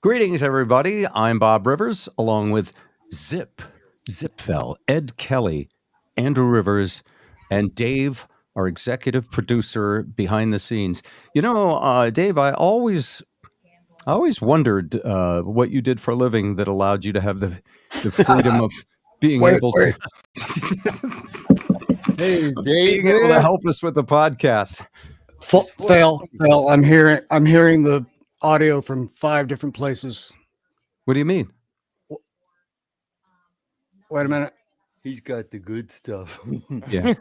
Greetings, everybody. I'm Bob Rivers, along with Zipfel, Ed Kelly, Andrew Rivers, and Dave, our executive producer behind the scenes. You know, Dave, I always wondered what you did for a living that allowed you to have the freedom of being able to Hey, Dave, being able to help us with the podcast. Phil, I'm hearing the audio from 5 different places. What do you mean? Wait a minute. He's got the good stuff. Yeah.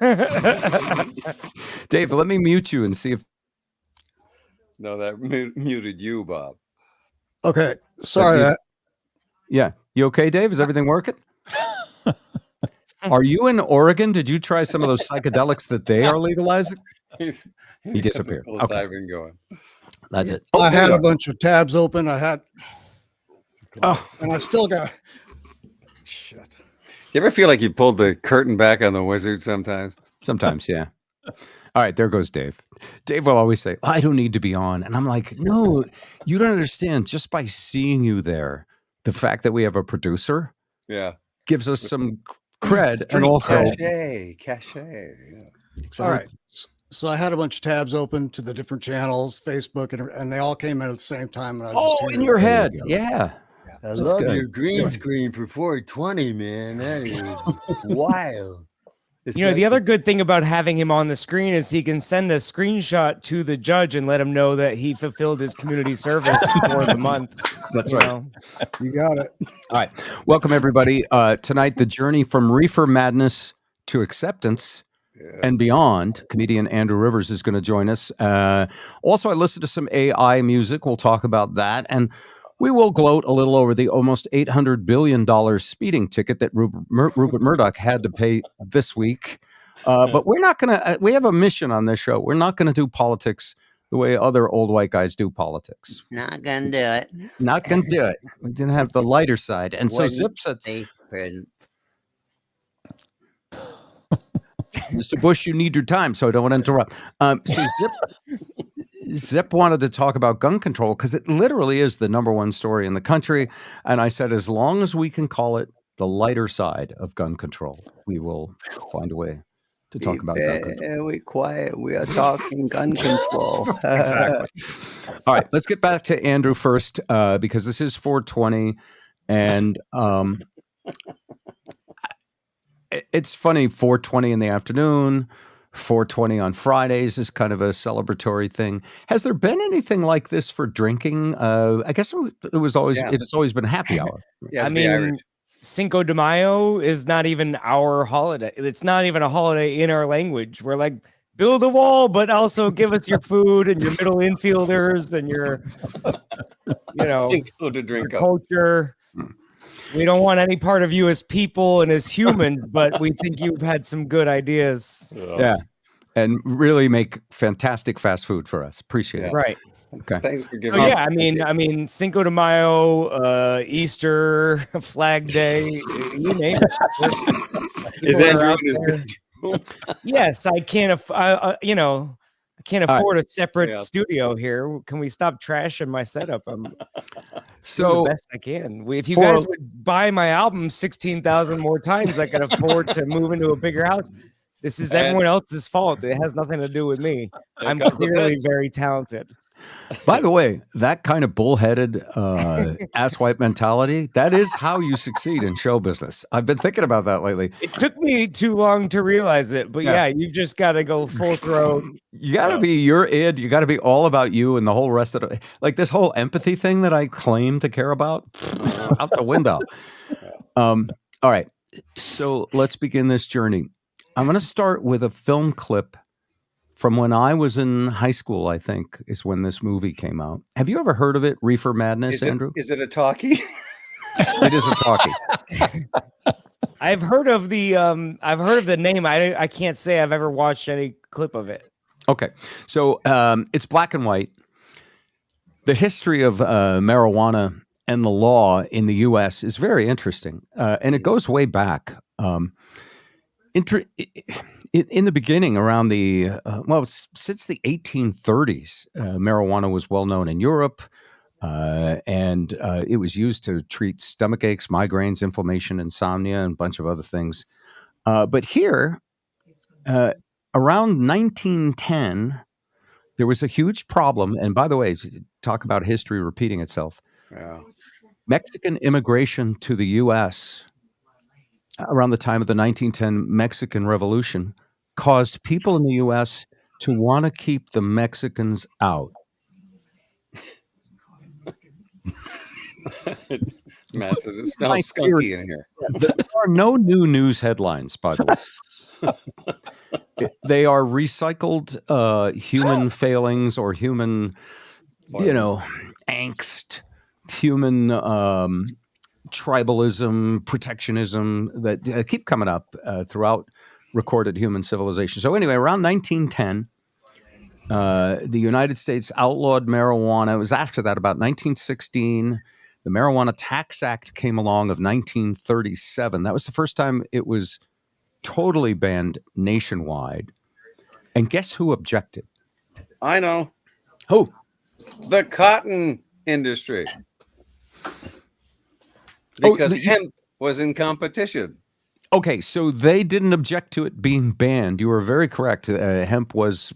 Dave, let me mute you and see if... No, that muted you, Bob. Okay, sorry. Yeah. You okay, Dave? Is everything working? Are you in Oregon? Did you try some of those psychedelics that they are legalizing? He disappeared. Okay. Going. That's it. I had a bunch of tabs open. And I still got... Shit. You ever feel like you pulled the curtain back on the wizard sometimes? Sometimes, yeah. All right, there goes Dave. Dave will always say, I don't need to be on. And I'm like, no, you don't understand. Just by seeing you there, the fact that we have a producer gives us some cred. And also... Cachet. Yeah. All right. So I had a bunch of tabs open to the different channels, Facebook, and they all came in at the same time. And I was in your head. Yeah. I love your green screen for 420, man. That is wild. The other good thing about having him on the screen is he can send a screenshot to the judge and let him know that he fulfilled his community service for the month. That's right. You got it. All right. Welcome, everybody. Tonight, the journey from Reefer Madness to acceptance and beyond. Comedian Andrew Rivers is going to join us. Also, I listened to some AI music. We'll talk about that. And we will gloat a little over the almost $800 billion speeding ticket that Rupert Murdock had to pay this week. But we're not going to, we have a mission on this show. We're not going to do politics the way other old white guys do politics. Not going to do it. Not going to do it. We didn't have the lighter side. And so Zip said, Mr. Bush, you need your time, so I don't want to interrupt. So Zip wanted to talk about gun control because it literally is the #1 story in the country. And I said, as long as we can call it the lighter side of gun control, we will find a way to talk about gun control. Very quiet. We are talking gun control. Exactly. All right, let's get back to Andrew first because this is 420. And it's funny, 4:20 in the afternoon, 4:20 on Fridays is kind of a celebratory thing. Has there been anything like this for drinking? I guess it was always it has always been happy hour. I mean, Cinco de Mayo is not even our holiday. It's not even a holiday in our language. We're like, build a wall, but also give us your food and your middle infielders and your, Cinco de drink culture. We don't want any part of you as people and as humans, but we think you've had some good ideas. Yeah. And really make fantastic fast food for us. Appreciate it. Right. Okay. Thanks for giving I mean, Cinco de Mayo, Easter, Flag Day, you name it. Is Andrew Yes, I can't I can't afford a separate studio here. Can we stop trashing my setup? I'm doing the best I can. If you guys would buy my album 16,000 more times, I could afford to move into a bigger house. This is everyone else's fault. It has nothing to do with me. I'm clearly very talented. By the way, that kind of bullheaded asswipe mentality, that is how you succeed in show business. I've been thinking about that lately. It took me too long to realize it, but you just got to go full throat. You got to be your id. You got to be all about you and the whole rest of it. Like this whole empathy thing that I claim to care about, out the window. All right. So let's begin this journey. I'm going to start with a film clip from when I was in high school, I think, is when this movie came out. Have you ever heard of it, Reefer Madness, Andrew? Is it a talkie? It is a talkie. I've heard of the name. I can't say I've ever watched any clip of it. Okay. So it's black and white. The history of marijuana and the law in the U.S. is very interesting. And it goes way back. in the beginning, around the since the 1830s, marijuana was well known in Europe, and it was used to treat stomach aches, migraines, inflammation, insomnia, and a bunch of other things. But here, around 1910, there was a huge problem. And by the way, talk about history repeating itself. Yeah. Mexican immigration to the U.S. around the time of the 1910 Mexican Revolution caused people in the U.S. to want to keep the Mexicans out. Matt says it smells skunky in here. There are no new news headlines, by the way. They are recycled human failings or human, angst, human tribalism, protectionism that keep coming up throughout recorded human civilization. So anyway, around 1910, the United States outlawed marijuana. It was after that, about 1916. The Marijuana Tax Act came along of 1937. That was the first time it was totally banned nationwide. And guess who objected? I know. Who? The cotton industry. Because hemp was in competition. Okay, so they didn't object to it being banned. You were very correct. Hemp was,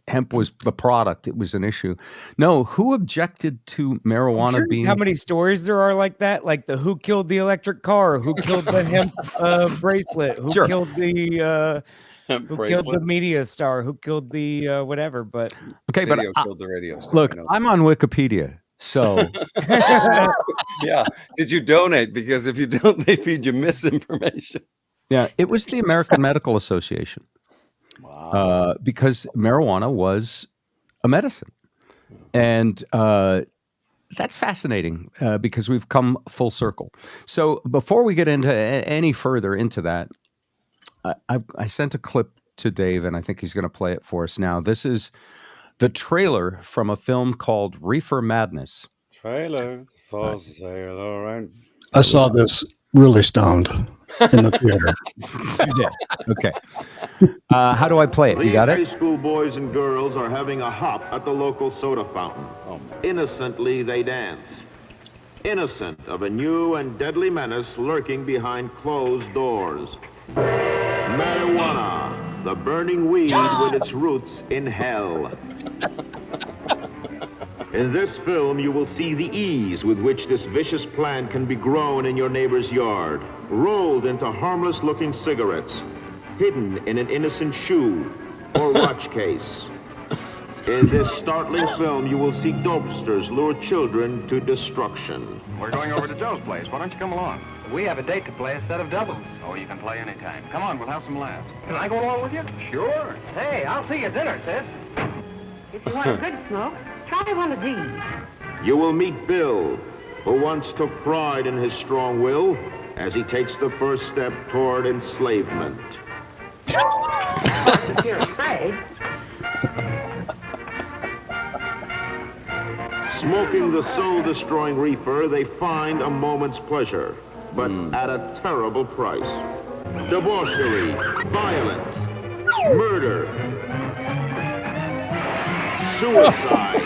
hemp was the product. It was an issue. No, who objected to marijuana being? How many stories there are like that? Like the who killed the electric car? Who killed the hemp bracelet? Who killed the killed the media star? Who killed the whatever? But okay, but killed the radio star. Look, I'm on Wikipedia. So, yeah. Did you donate? Because if you don't, they feed you misinformation. Yeah, it was the American Medical Association. Wow. Because marijuana was a medicine. And that's fascinating because we've come full circle. So before we get into any further into that, I sent a clip to Dave, and I think he's going to play it for us now. This is the trailer from a film called Reefer Madness. Trailer for sailor and I saw this really stoned in the theater. You did. Okay. How do I play it? You got it? High school boys and girls are having a hop at the local soda fountain. Innocently, they dance. Innocent of a new and deadly menace lurking behind closed doors. Marijuana, the burning weed with its roots in hell. In this film, you will see the ease with which this vicious plant can be grown in your neighbor's yard, rolled into harmless-looking cigarettes, hidden in an innocent shoe or watch case. In this startling film, you will see dopesters lure children to destruction. We're going over to Joe's place. Why don't you come along? We have a date to play a set of doubles. Oh, you can play anytime. Come on, we'll have some laughs. Can I go along with you? Sure. Hey, I'll see you at dinner, sis. If you want a good smoke, try one of these. You will meet Bill, who once took pride in his strong will as he takes the first step toward enslavement. If you're afraid. Smoking the soul-destroying reefer, they find a moment's pleasure, but at a terrible price. Debauchery, violence, murder, suicide.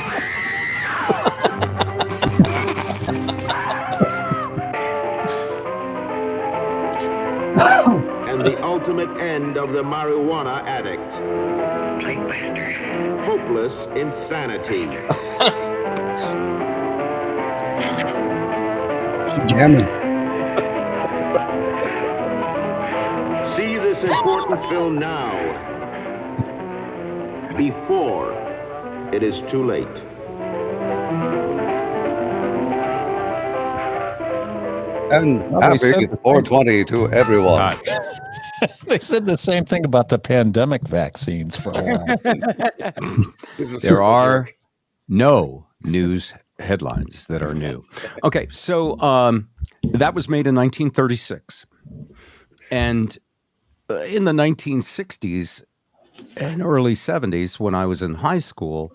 And the ultimate end of the marijuana addict. Hopeless insanity. Jamming. See this important film now, before it is too late. And happy 420 to everyone. They said the same thing about the pandemic vaccines for a while. There are no news headlines that are new. Okay, so that was made in 1936. And in the 1960s and early 70s, when I was in high school,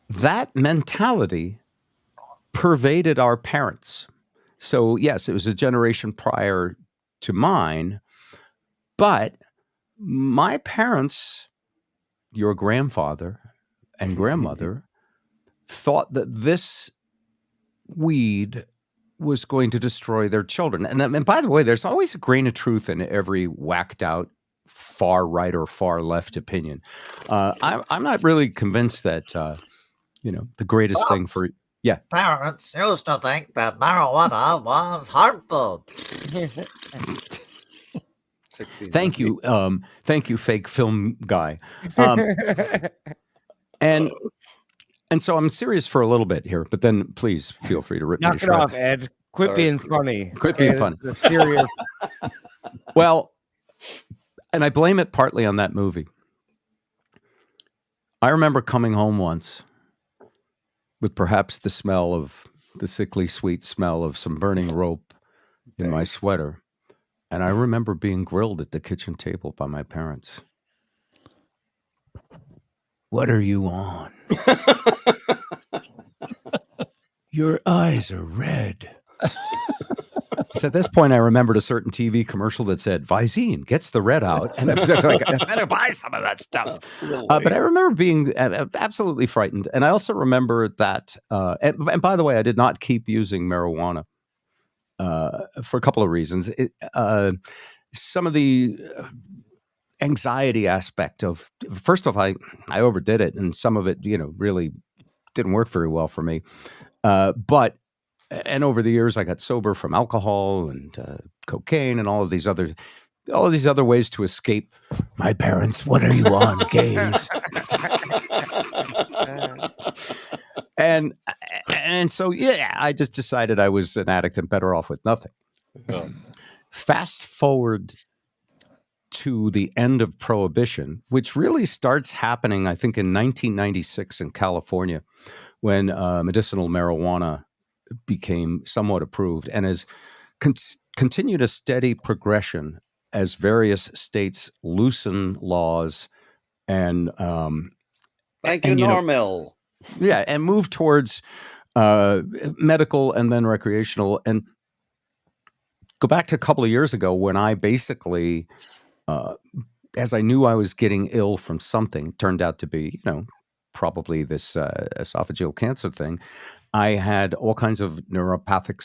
that mentality pervaded our parents. So yes, it was a generation prior to mine, But my parents, your grandfather and grandmother, thought that this weed was going to destroy their children. And by the way, there's always a grain of truth in every whacked out far right or far left opinion. I'm not really convinced that, the greatest thing for... Yeah. Parents used to think that marijuana was harmful. Thank you. Thank you, fake film guy. And so I'm serious for a little bit here, but then please feel free to rip me to Knock it shreds. off, Ed. Quit being funny. Quit being funny. This is serious. Well, and I blame it partly on that movie. I remember coming home once with perhaps the sickly sweet smell of some burning rope in my sweater. And I remember being grilled at the kitchen table by my parents. What are you on? Your eyes are red. So at this point, I remembered a certain TV commercial that said, Visine gets the red out. And I was like, I better buy some of that stuff. But I remember being absolutely frightened. And I also remember that, and by the way, I did not keep using marijuana for a couple of reasons. Some of the anxiety aspect of, first off, I overdid it. And some of it, really didn't work very well for me. And over the years, I got sober from alcohol and cocaine and all of these other ways to escape my parents. What are you on, games? and so I just decided I was an addict and better off with nothing. Fast forward to the end of Prohibition, which really starts happening, I think, in 1996 in California, when medicinal marijuana became somewhat approved, and has continued a steady progression as various states loosen laws and thank you, Normal. And move towards medical and then recreational. And go back to a couple of years ago when I basically, as I knew I was getting ill from something, turned out to be, probably this esophageal cancer thing. I had all kinds of neuropathy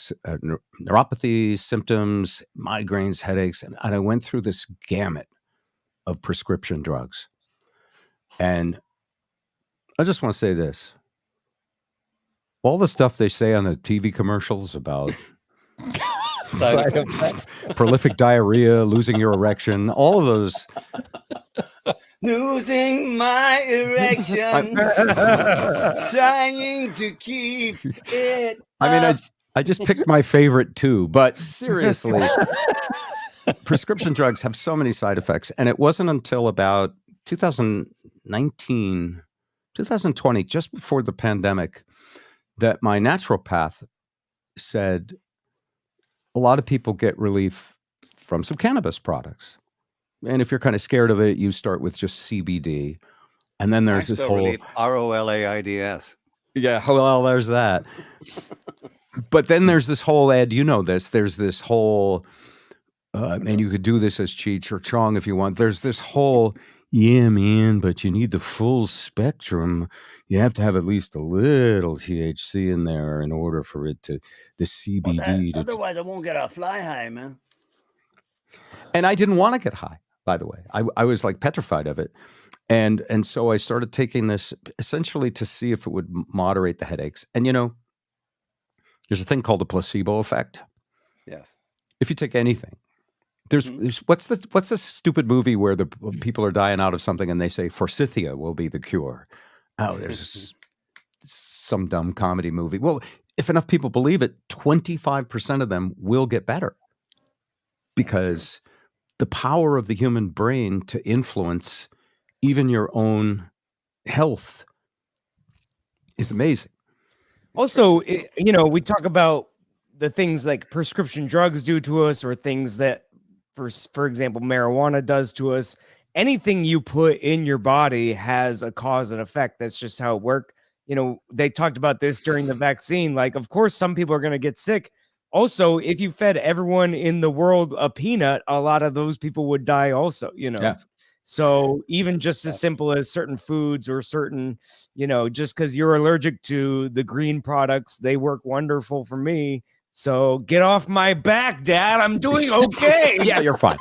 symptoms, migraines, headaches, and I went through this gamut of prescription drugs. And I just want to say this. All the stuff they say on the TV commercials about side effects, prolific diarrhea, losing your erection, all of those... Losing my erection, trying to keep it. I mean, I just picked my favorite two, but seriously, prescription drugs have so many side effects. And it wasn't until about 2019, 2020, just before the pandemic, that my naturopath said a lot of people get relief from some cannabis products. And if you're kind of scared of it, you start with just CBD. And then there's this whole... ROLAIDS. Yeah, well, there's that. But then there's this whole, Ed, there's this whole, and you could do this as Cheech or Chong if you want. There's this whole, yeah, man, but you need the full spectrum. You have to have at least a little THC in there in order for it to, the CBD. Otherwise, I won't get a fly high, man. And I didn't want to get high. By the way, I was like petrified of it. And so I started taking this essentially to see if it would moderate the headaches. And, there's a thing called the placebo effect. Yes. If you take anything, there's what's the stupid movie where the people are dying out of something and they say forsythia will be the cure. Oh, there's some dumb comedy movie. Well, if enough people believe it, 25% of them will get better. Because the power of the human brain to influence even your own health is amazing. Also, we talk about the things like prescription drugs do to us, or things that, for example, marijuana does to us. Anything you put in your body has a cause and effect. That's just how it works. They talked about this during the vaccine. Like, of course, some people are going to get sick. also, if you fed everyone in the world a peanut, a lot of those people would die also, you know. Yeah. So even just as simple as certain foods or certain, you know, just because you're allergic to the green products, they work wonderful for me. So get off my back, Dad. I'm doing okay. Yeah, you're fine.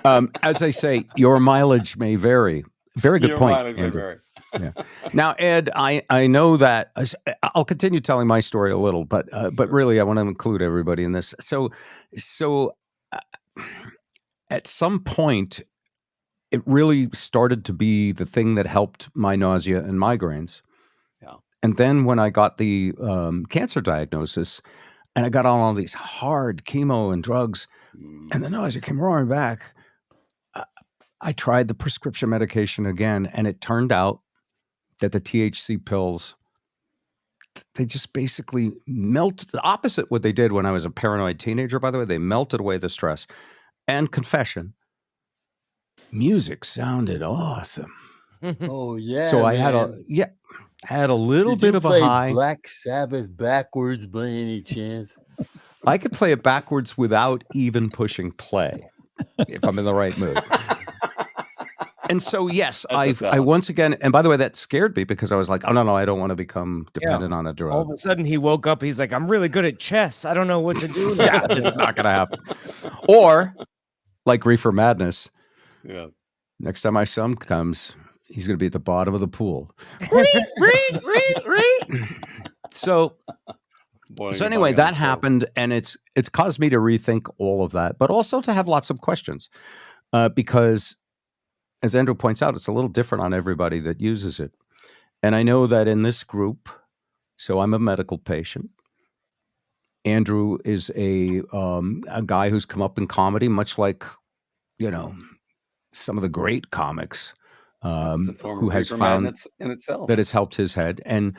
As I say, your mileage may vary. Very good Your point, mileage may Andrew. vary. Yeah. Now, Ed, I know that I'll continue telling my story a little, but really, I want to include everybody in this. So at some point, it really started to be the thing that helped my nausea and migraines. Yeah. And then when I got the cancer diagnosis, and I got on all these hard chemo and drugs, and the nausea came roaring back, I tried the prescription medication again, and it turned out that the THC pills, they just basically melt the opposite what they did when I was a paranoid teenager, by the way. They melted away the stress. And confession, music sounded awesome. Oh yeah. So I had a little Did bit you of a play high. Black Sabbath backwards by any chance? I could play it backwards without even pushing play if I'm in the right mood. And so, yes, I once again, and by the way, that scared me because I was like, oh, no, I don't want to become dependent on a drug. All of a sudden he woke up. He's like, I'm really good at chess. I don't know what to do. Yeah, it's not going to happen. Or like Reefer Madness. Yeah. Next time my son comes, he's going to be at the bottom of the pool. So anyway, that happened, and it's caused me to rethink all of that, but also to have lots of questions because, as Andrew points out, it's a little different on everybody that uses it. And I know that in this group, so I'm a medical patient. Andrew is a guy who's come up in comedy, much like, you know, some of the great comics who has found in itself that it's helped his head. And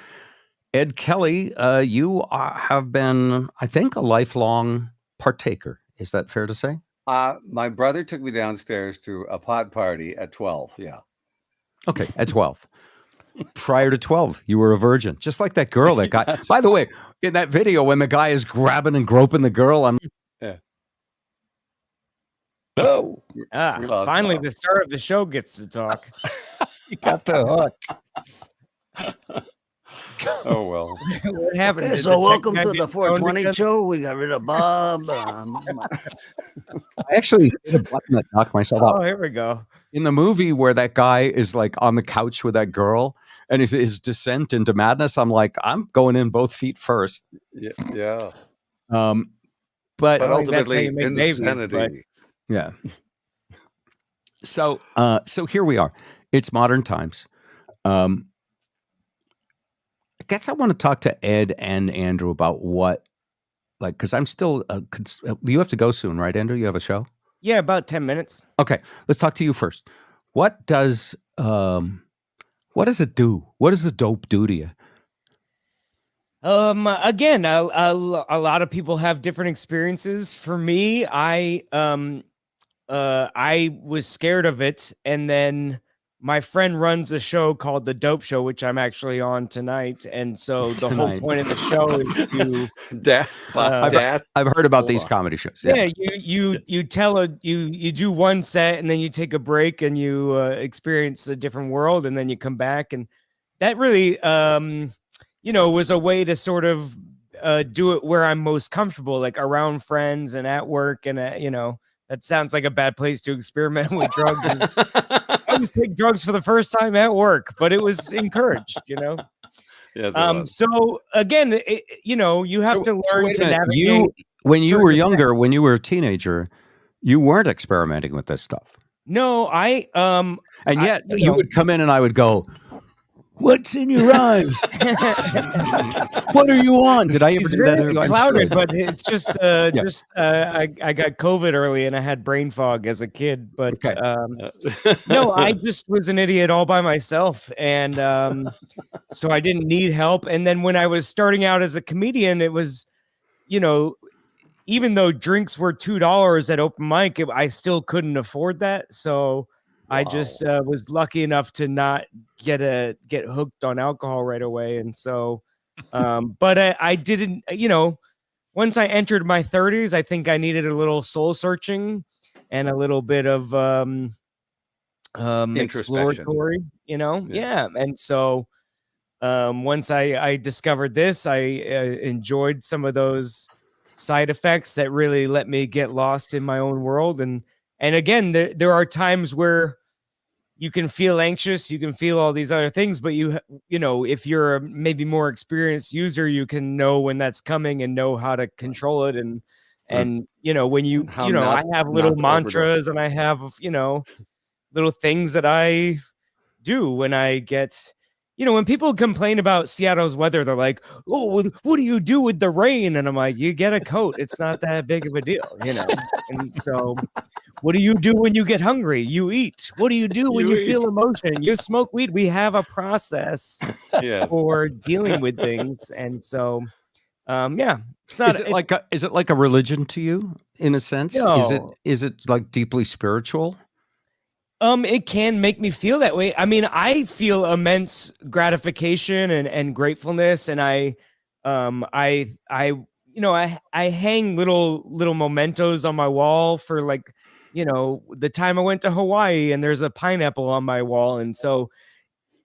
Ed Kelly, you have been, I think, a lifelong partaker. Is that fair to say? My brother took me downstairs to a pot party at 12. Yeah. Okay, at 12. Prior to 12, you were a virgin, just like that girl that got. By the way, in that video, when the guy is grabbing and groping the girl, I'm. Yeah. No. Finally, the star of the show gets to talk. You got the hook. Oh, well. What happened? Okay, Did so the welcome tech to guy the get stoned 420 again? show. We got rid of Bob. I actually hit a button that knocked myself out. Oh, here we go. In the movie where that guy is like on the couch with that girl and his descent into madness, I'm like, I'm going in both feet first. Yeah. But ultimately, babies, insanity. Yeah. So here we are. It's modern times. I guess I want to talk to Ed and Andrew about what, like, because I'm still. You have to go soon, right, Andrew? You have a show? Yeah, about 10 minutes. Okay, let's talk to you first. What does it do? What does the dope do to you? Again, a lot of people have different experiences. For me, I was scared of it, and then my friend runs a show called The Dope Show, which I'm actually on tonight. And so the whole point of the show is to Dad. I've heard about these comedy shows. Yeah, you do one set and then you take a break and you experience a different world and then you come back, and that really was a way to sort of do it where I'm most comfortable, like around friends and at work, and that sounds like a bad place to experiment with drugs. I always take drugs for the first time at work, but it was encouraged, Yes, so again, you have to learn to navigate. When you were younger, when you were a teenager, you weren't experimenting with this stuff. No, and yet you would come in and I would go, "What's in your eyes? What are you on?" Did I ever do that? It's clouded, but it's just I got COVID early and I had brain fog as a kid. But no, I just was an idiot all by myself, and so I didn't need help. And then when I was starting out as a comedian, it was, even though drinks were $2 at open mic, I still couldn't afford that. So I just was lucky enough to not get hooked on alcohol right away. And so, but I didn't, once I entered my 30s, I think I needed a little soul searching and a little bit of exploratory, yeah. And so once I discovered this, I enjoyed some of those side effects that really let me get lost in my own world. And again, there are times where you can feel anxious, you can feel all these other things, but you know, if you're a maybe more experienced user, you can know when that's coming and know how to control it. And you know, when you I have little mantras and I have, you know, little things that I do when I get, you know, when people complain about Seattle's weather, they're like, oh, what do you do with the rain? And I'm like, you get a coat. It's not that big of a deal, you know? And so what do you do when you get hungry? You eat. What do you do when you feel emotion? You smoke weed. We have a process for dealing with things. And so, yeah, it's not, is it like a religion to you in a sense? No. Is it like deeply spiritual? It can make me feel that way. I mean, I feel immense gratification and gratefulness, and I hang little mementos on my wall for, like, you know, the time I went to Hawaii, and there's a pineapple on my wall. And so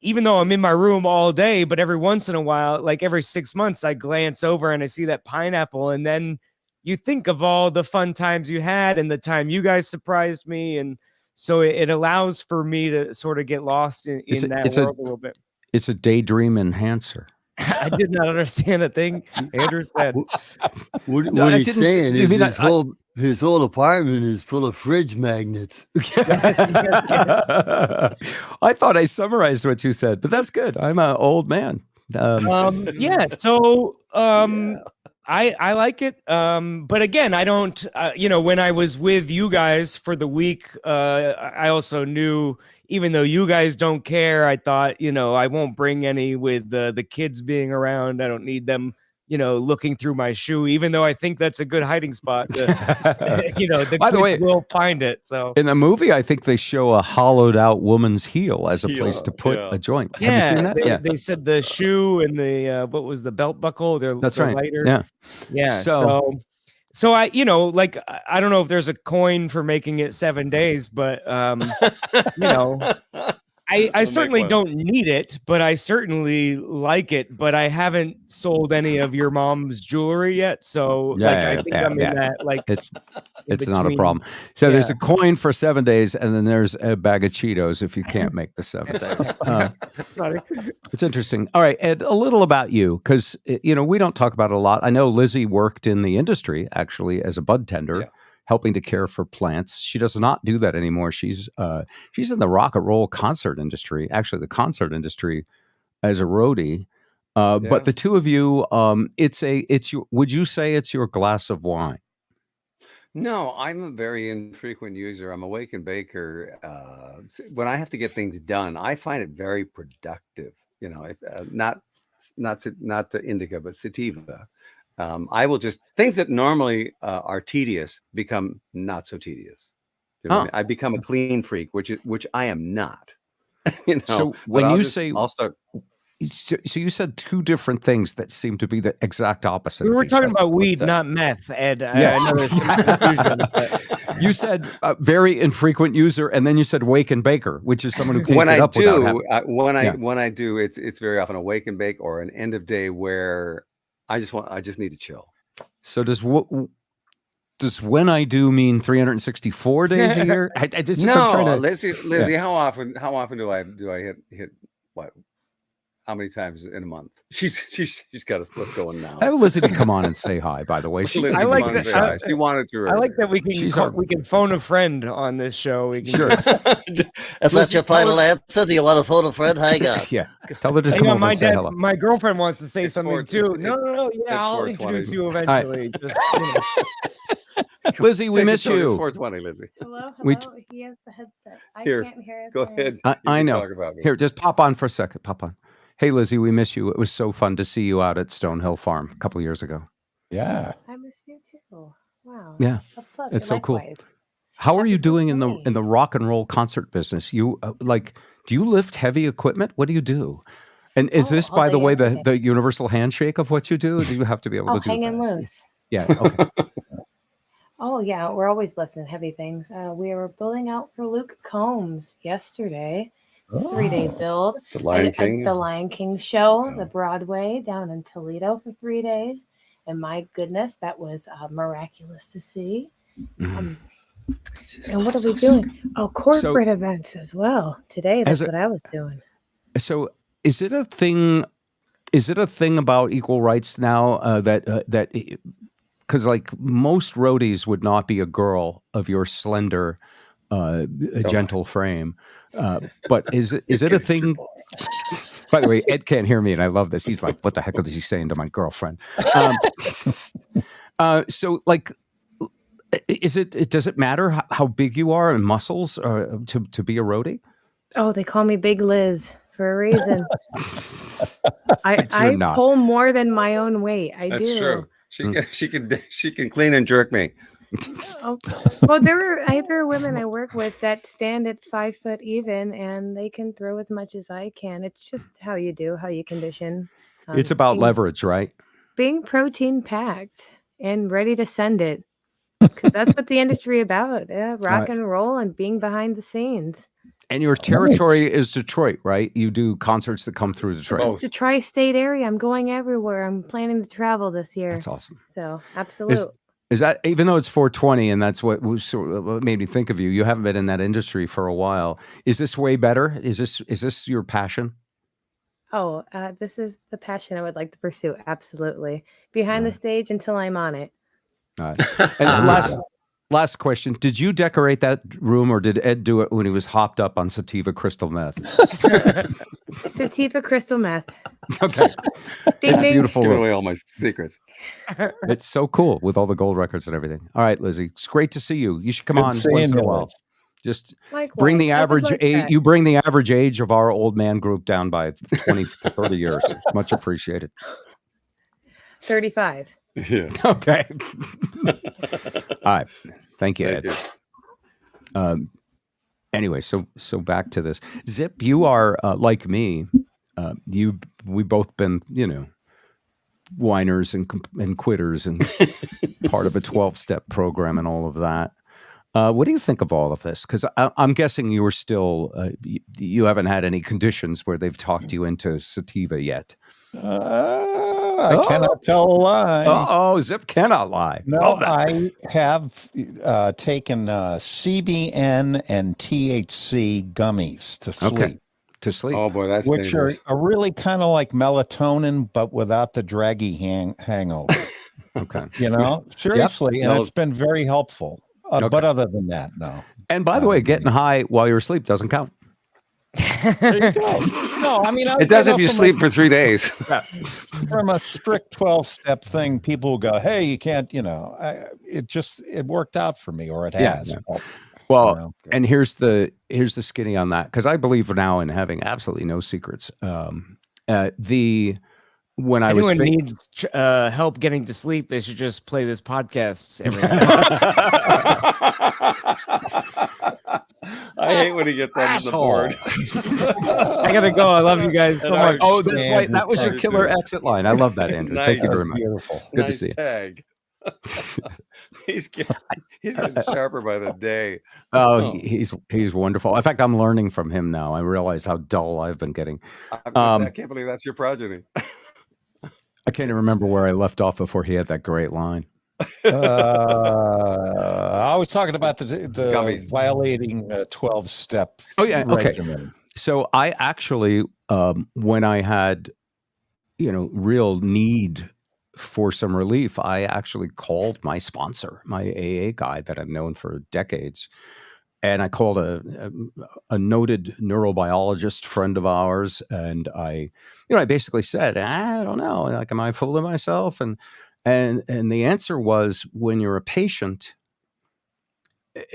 even though I'm in my room all day, but every once in a while, like every 6 months, I glance over and I see that pineapple, and then you think of all the fun times you had and the time you guys surprised me. And so it allows for me to sort of get lost in that world a little bit. It's a daydream enhancer. I did not understand a thing Andrew said. What he's saying is his whole apartment is full of fridge magnets. I thought I summarized what you said, but that's good. I'm an old man. Yeah. So I like it. But again, I don't, you know, when I was with you guys for the week, I also knew, even though you guys don't care, I thought, you know, I won't bring any with the kids being around. I don't need them, you know, looking through my shoe, even though I think that's a good hiding spot. You know, the kids will find it. So in the movie, I think they show a hollowed out woman's heel as a place to put a joint. Yeah, have you seen that? They said the shoe and the what was the belt buckle? That's right. Lighter. Yeah. So I, you know, like, I don't know if there's a coin for making it 7 days, but you know, I certainly don't need it, but I certainly like it. But I haven't sold any of your mom's jewelry yet, so I think I'm in that, like, it's not a problem. So there's a coin for 7 days, and then there's a bag of Cheetos if you can't make the 7 days. That's funny. It's interesting. All right, Ed, a little about you, because you know, we don't talk about it a lot. I know Lizzie worked in the industry actually as a bud tender. Helping to care for plants. She does not do that anymore. She's in the rock and roll concert industry, actually the concert industry, as a roadie. But the two of you, would you say it's your glass of wine? No, I'm a very infrequent user. I'm a wake and baker. When I have to get things done, I find it very productive. You know, not the indica, but sativa. I will just, things that normally are tedious become not so tedious. You know what I mean? I become a clean freak, which I am not. You know, so when I'll start. So you said two different things that seem to be the exact opposite. We were talking about weed, not meth, Ed. I know there's some confusion. But you said very infrequent user, and then you said wake and baker, which is someone who can't get up without having. When I do, it's very often a wake and bake or an end of day where I just need to chill. So does when I do mean 364 days a year? Lizzie, how often do I hit what? How many times in a month? She's got a split going now. I have Lizzie to come on and say hi. By the way, I like that. She wanted to. I like that we can phone a friend on this show. Sure. Is that your final answer? Do you want to phone a friend? Hang on. Yeah. Tell her to come over and say hello. My girlfriend wants to say something too. No. Yeah, I'll introduce you eventually. Just, you know. Lizzie, we miss you. It's 420, Lizzie. Hello. He has the headset. I can't hear it. Go ahead. I know. Here, just pop on for a second. Pop on. Hey, Lizzie, we miss you. It was so fun to see you out at Stonehill Farm a couple of years ago. Yeah. I miss you too. Wow. Yeah. It's so cool. How are you doing in the rock and roll concert business? You do you lift heavy equipment? What do you do? And is this, by the way, the universal handshake of what you do? Or do you have to be able to do hanging loose? Yeah. Okay. Oh yeah, we're always lifting heavy things. We were building out for Luke Combs yesterday. It's a 3-day build. The Lion King. The Lion King show, the Broadway down in Toledo for 3 days. And my goodness, that was miraculous to see. And what are we doing? Oh, corporate events as well. Today, that's what I was doing. So is it a thing? Is it a thing about equal rights now that because like most roadies would not be a girl of your slender, gentle frame, but is it a thing? By the way, Ed can't hear me, and I love this. He's like, "What the heck is he saying to my girlfriend?" So like. Does it matter how big you are and muscles to be a roadie? Oh, they call me Big Liz for a reason. I pull more than my own weight. That's true. She can clean and jerk me. Oh, well, there are women I work with that stand at 5 foot even, and they can throw as much as I can. It's just how you condition. It's about leverage, right? Being protein packed and ready to send it. Because that's what the industry about. Yeah, rock and roll and being behind the scenes. And your territory is Detroit, right? You do concerts that come through Detroit. The tri-state area. I'm going everywhere. I'm planning to travel this year. That's awesome. So, absolutely. Is that, even though it's 420 and that's what made me think of you, you haven't been in that industry for a while. Is this way better? Is this your passion? Oh, this is the passion I would like to pursue. Absolutely. Behind the stage until I'm on it. All right. And last question. Did you decorate that room or did Ed do it when he was hopped up on sativa crystal meth? Sativa crystal meth. Okay. It's a beautiful room. Give away all my secrets. It's so cool with all the gold records and everything. All right, Lizzie. It's great to see you. You should come on once in a while. Just bring the average age. You bring the average age of our old man group down by 20 to 30 years. Much appreciated. 35. Yeah. Okay. All right. Thank you, Ed. Anyway, so back to this. Zip, you are like me. We both been, whiners and quitters and part of a 12-step program and all of that. What do you think of all of this? Because I'm guessing you were still, you haven't had any conditions where they've talked you into sativa yet. I cannot tell a lie. Zip cannot lie. No, I have taken CBN and THC gummies to sleep. Okay. To sleep. Oh boy, that's which dangerous. are really kind of like melatonin, but without the draggy hangover. Okay. Seriously, and it's been very helpful. But other than that, no. And by the way, getting high while you're asleep doesn't count. There you go. No, I mean, it does if you sleep for 3 days. From a strict 12-step thing, people will go, "Hey, you can't." It worked out for me, or it has. Yeah. Well, and here's the skinny on that, because I believe now in having absolutely no secrets. When anyone needs help getting to sleep, they should just play this podcast every night. I hate when he gets on the board. I gotta go. I love you guys so much. Oh, that's right. That was your killer exit line. I love that, Andrew. Nice. Thank you very much. Beautiful. Good to see you. Tag. He's getting sharper by the day. Oh, he's wonderful. In fact, I'm learning from him now. I realize how dull I've been getting. I can't believe that's your progeny. I can't even remember where I left off before he had that great line. I was talking about the violating 12-step. Oh yeah, regimen. Okay. So I actually, when I had, real need for some relief, I actually called my sponsor, my AA guy that I've known for decades. And I called a noted neurobiologist friend of ours, and I basically said, I don't know, like, am I fooling myself? And the answer was, when you're a patient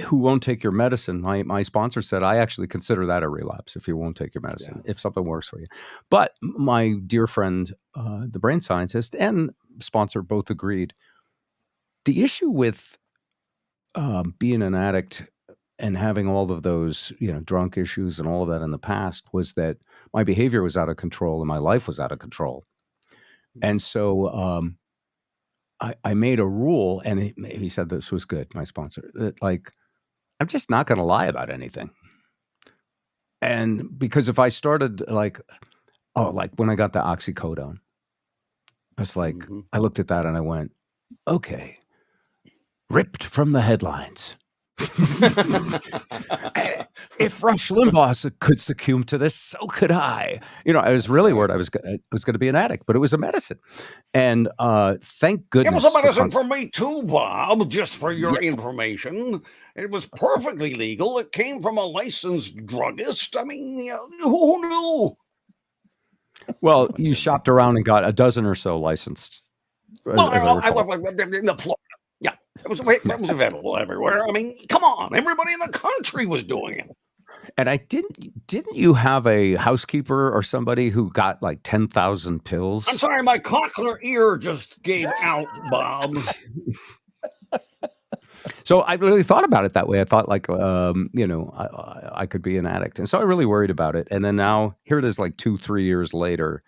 who won't take your medicine, my sponsor said, I actually consider that a relapse if you won't take your medicine, if something works for you. But my dear friend, the brain scientist and sponsor both agreed. The issue with being an addict and having all of those, drunk issues and all of that in the past was that my behavior was out of control and my life was out of control. And so I made a rule, and he said this was good, my sponsor, that like, I'm just not going to lie about anything. And because if I started like when I got the oxycodone, I was like, I looked at that and I went, okay, ripped from the headlines. If Rush Limbaugh could succumb to this, so could I. I was really worried I was going to be an addict, but it was a medicine. And thank goodness. It was a medicine for me too, Bob, just for your information. It was perfectly legal. It came from a licensed druggist. I mean, who knew? Well, you shopped around and got a dozen or so licensed. Well, I in the Florida. Yeah, it was available everywhere. I mean, come on, everybody in the country was doing it. And I didn't you have a housekeeper or somebody who got like 10,000 pills? I'm sorry, my cochlear ear just gave out, Bob. So I really thought about it that way. I thought like, I could be an addict. And so I really worried about it. And then now here it is like 2-3 years later.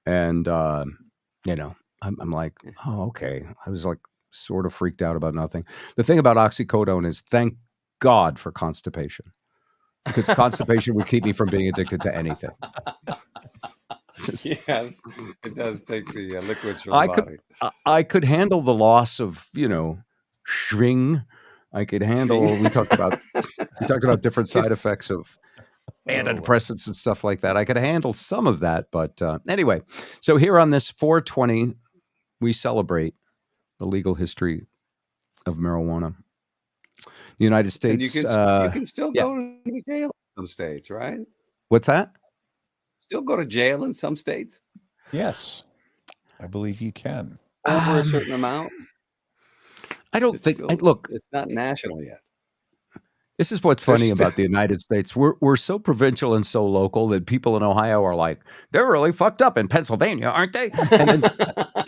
And, I'm like, oh, okay. I was like sort of freaked out about nothing. The thing about oxycodone is thank God for constipation. Because constipation would keep me from being addicted to anything. Yes, it does take the liquids from the body. I could handle the loss of, shring. I could handle. We talked about different side effects of antidepressants and stuff like that. I could handle some of that, but anyway. So here on this 420, we celebrate the legal history of marijuana. The United States. And you can still go to jail in some states, right? What's that? Still go to jail in some states? Yes, I believe you can. Over a certain amount? I don't think. Look, it's not national yet. This is what's funny about the United States. We're so provincial and so local that people in Ohio are like, they're really fucked up in Pennsylvania, aren't they? And then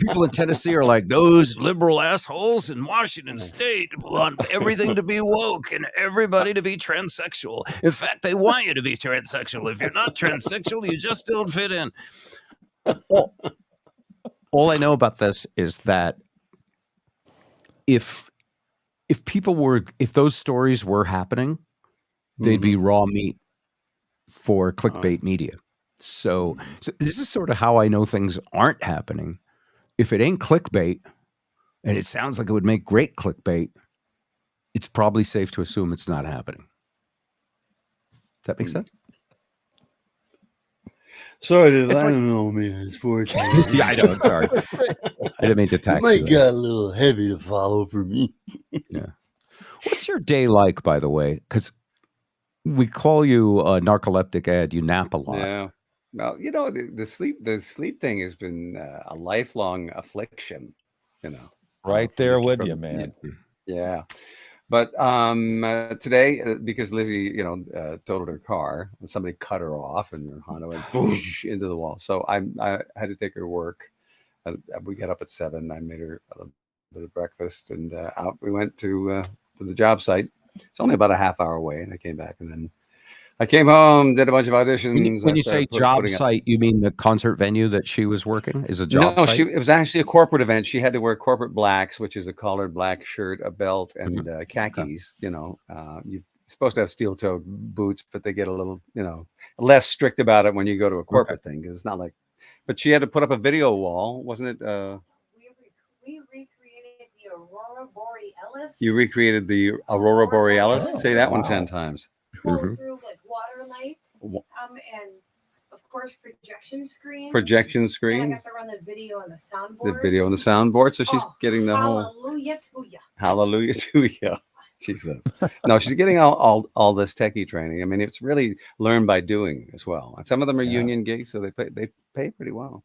people in Tennessee are like, those liberal assholes in Washington State want everything to be woke and everybody to be transsexual. In fact, they want you to be transsexual. If you're not transsexual, you just don't fit in. All I know about this is that if those stories were happening, they'd be raw meat for clickbait media. So this is sort of how I know things aren't happening. If it ain't clickbait, and it sounds like it would make great clickbait, it's probably safe to assume it's not happening. Does that make sense? Sorry, I don't know, man. It's 420. Yeah, I know. I'm sorry. I didn't mean to tax you. It might get a little heavy to follow for me. Yeah. What's your day like, by the way? Because we call you a narcoleptic Ed. You nap a lot. Yeah. Well, the sleep thing has been a lifelong affliction. Right there with you, man. Yeah. But today, because Lizzie, totaled her car, and somebody cut her off, and her Honda went boosh into the wall. So I had to take her to work. We got up at 7. I made her a bit of breakfast, and out we went to the job site. It's only about a half hour away, and I came back, and then I came home, did a bunch of auditions. When you say job site, you mean the concert venue that she was working is a job site? No, it was actually a corporate event. She had to wear corporate blacks, which is a collared black shirt, a belt, and khakis. You're supposed to have steel-toed boots, but they get a little, less strict about it when you go to a corporate thing, because it's not like. But she had to put up a video wall, wasn't it? We recreated the Aurora Borealis. You recreated the Aurora Borealis? Say that one 10 times. Pull through like water lights, and of course projection screens. Projection screens. And I got to run the video and the soundboard. The video and the soundboard. So she's getting the whole. Hallelujah to ya. Hallelujah to ya. She says. No, she's getting all this techie training. I mean, it's really learned by doing as well. And some of them are union gigs, so they pay pretty well.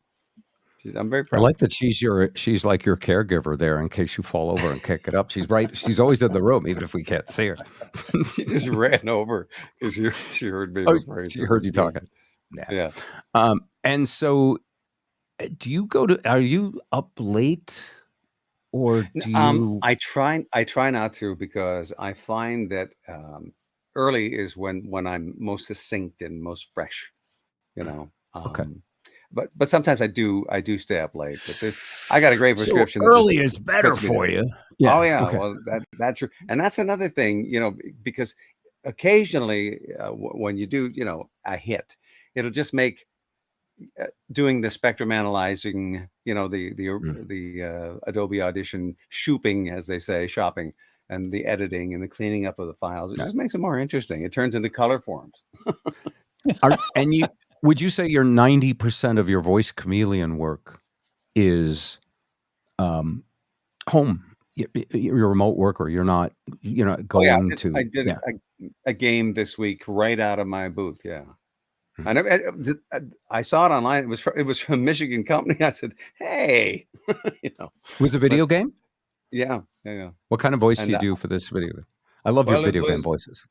I'm very proud. I like that she's like your caregiver there in case you fall over and kick it up. She's right. She's always in the room, even if we can't see her. She just ran over because she heard me. She heard you talking. Yeah. And so, are you up late, or do you? I try not to, because I find that early is when I'm most succinct and most fresh. Okay. but sometimes I do stay up late. But I got a great prescription. So early is better for you. Yeah. Oh yeah. Okay. Well, that's true, and that's another thing, because occasionally when you do, a hit, it'll just make doing the spectrum analyzing, the Adobe Audition shopping, as they say, shopping, and the editing and the cleaning up of the files. It just makes it more interesting. It turns into color forms. Would you say your 90% of your voice chameleon work is home? You're a remote worker. You're not, going to. I did a game this week right out of my booth. Yeah. I saw it online. It was from a Michigan company. I said, "Hey, It was a video game." Yeah. What kind of voice do you do for this video game? I love your video game voices.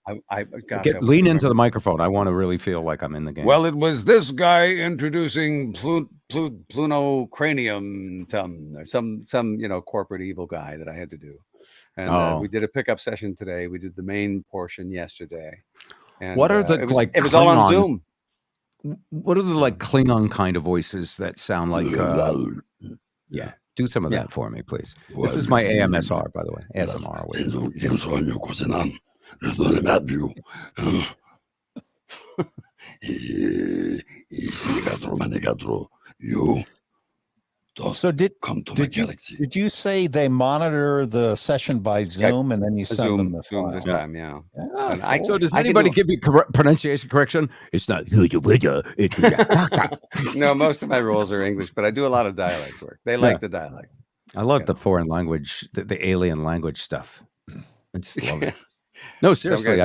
Lean into the microphone. I want to really feel like I'm in the game. Well, it was this guy introducing Plunocranium, or some corporate evil guy that I had to do, and we did a pickup session today. We did the main portion yesterday. And what are the it was all on Zoom. What are the Klingon kind of voices that sound like? Yeah, do some of that for me, please. This is my AMSR, by the way. ASMR. So did you say they monitor the session by Zoom and then you send them the file? This time, yeah. So does anybody give you pronunciation correction? It's not. No, most of my roles are English, but I do a lot of dialect work. They like the dialect. I love the foreign language, the alien language stuff. I just love it. No, seriously,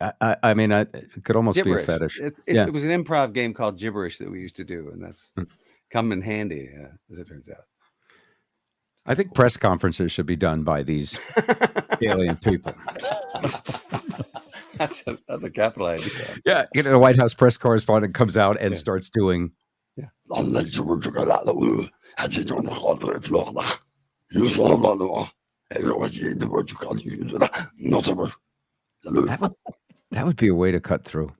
I mean, it could almost gibberish. Be a fetish. It was an improv game called Gibberish that we used to do, and that's come in handy, as it turns out. I think press conferences should be done by these alien people. That's a capital idea. Yeah, the White House press correspondent comes out and starts doing. Yeah. That would be a way to cut through.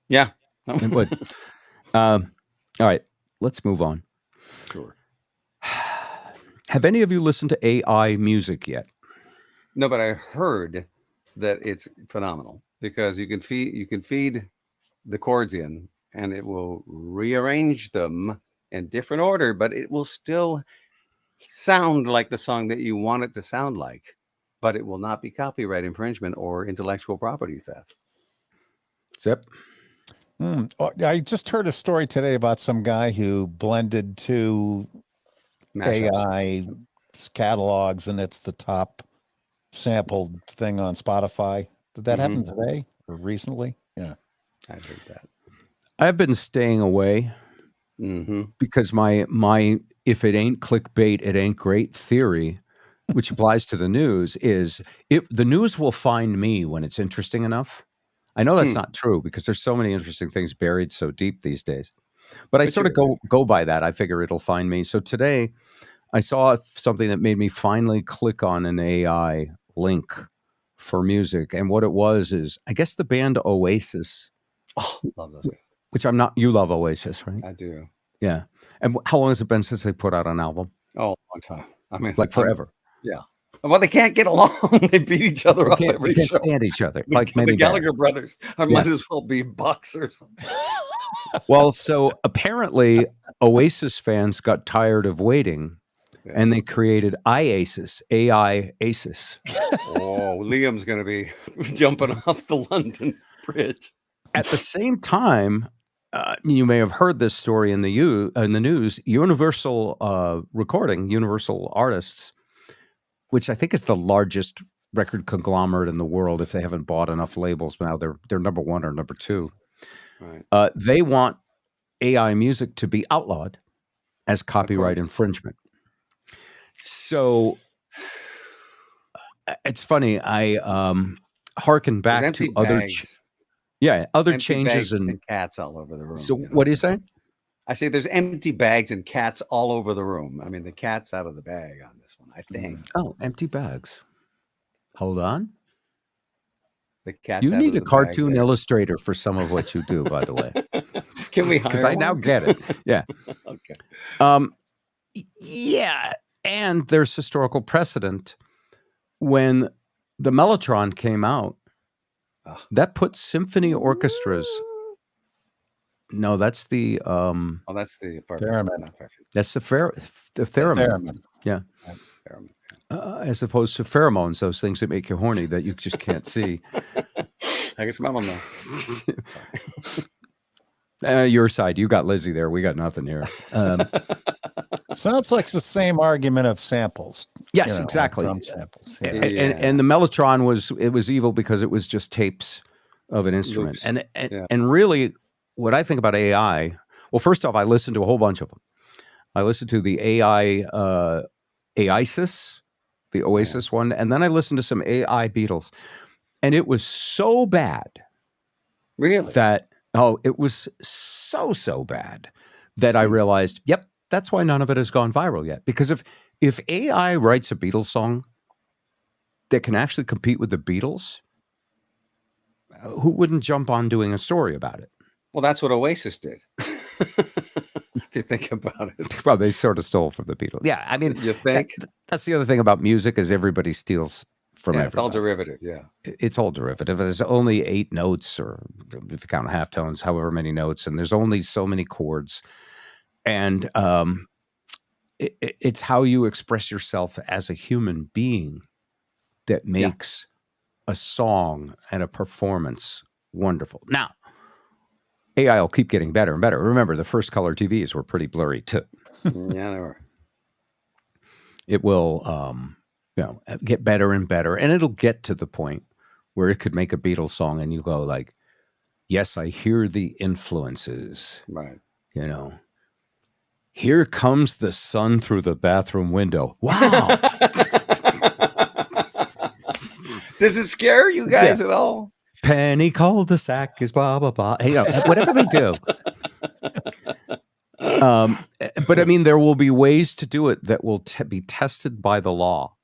Yeah, it would. All right, let's move on. Sure. Have any of you listened to AI music yet? No, but I heard that it's phenomenal because you can feed the chords in, and it will rearrange them in different order, but it will still sound like the song that you want it to sound like, but it will not be copyright infringement or intellectual property theft. Zip. I just heard a story today about some guy who blended two AI catalogs, and it's the top sampled thing on Spotify. Did that happen today or recently? Yeah, I heard that. I've been staying away because my if it ain't clickbait, it ain't great theory, which applies to the news, is the news will find me when it's interesting enough. I know that's not true because there's so many interesting things buried so deep these days. But I sort of go by that. I figure it'll find me. So today I saw something that made me finally click on an AI link for music. And what it was is, I guess the band Oasis. Oh, love those guys. Which I'm not, you love Oasis, right? I do. Yeah. And how long has it been since they put out an album? Oh, a long time. I mean, like forever. Yeah. Well, they can't get along. They beat each other up every show. They can't show. stand each other. The Gallagher brothers might as well be boxers. Well, so apparently Oasis fans got tired of waiting, and they created IASIS, AI ASIS. Oh, Liam's going to be jumping off the London Bridge. At the same time, you may have heard this story in the news. Universal Recording, Universal Artists, which I think is the largest record conglomerate in the world. If they haven't bought enough labels now, they're number one or number two. Right. They want AI music to be outlawed as copyright infringement. So it's funny. I hearken back to other, other changes and cats all over the room. So what do you say? I say there's empty bags and cats all over the room. I mean, the cat's out of the bag on this one, I think. Oh, empty bags. Hold on. The cat's you out need of a the cartoon bag illustrator for some of what you do, by the way. Can we Because hire I now one? get it. Yeah. Okay. Yeah. And there's historical precedent. When the Mellotron came out, that put symphony orchestras. No, that's the Oh, that's the Theremin. not Fairfield. that's the theremin. Theremin. Yeah. Theremin. As opposed to pheromones, those things that make you horny that you just can't see. I can smell them now. Your side, you got Lizzie there. We got nothing here. Sounds like the same argument of samples. Yes, you know, like exactly. drum samples. Yeah. And the Mellotron was evil because it was just tapes of an instrument. Loops. And really, what I think about AI, well, first off, I listened to a whole bunch of them. I listened to the AI Oasis, the Oasis one, and then I listened to some AI Beatles, and it was so bad. Really? That it was so bad that I realized, yep, that's why none of it has gone viral yet. Because if AI writes a Beatles song that can actually compete with the Beatles, who wouldn't jump on doing a story about it? Well, that's what Oasis did. If you think about it. Well, they sort of stole from the Beatles. Yeah, I mean, You think? that's the other thing about music is everybody steals from Yeah, it's all everybody. derivative. Yeah. It's all derivative. There's only 8 notes, or if you count half tones, however many notes, and there's only so many chords. And it's how you express yourself as a human being that makes a song and a performance wonderful. Now, AI will keep getting better and better. Remember, the first color TVs were pretty blurry too. Yeah, they were. It will, get better and better, and it'll get to the point where it could make a Beatles song, and you go like, "Yes, I hear the influences." Right. You know, here comes the sun through the bathroom window. Wow. Does it scare you guys at all? Penny cul-de-sac is blah blah blah. You know, whatever they do. But I mean, there will be ways to do it that will be tested by the law.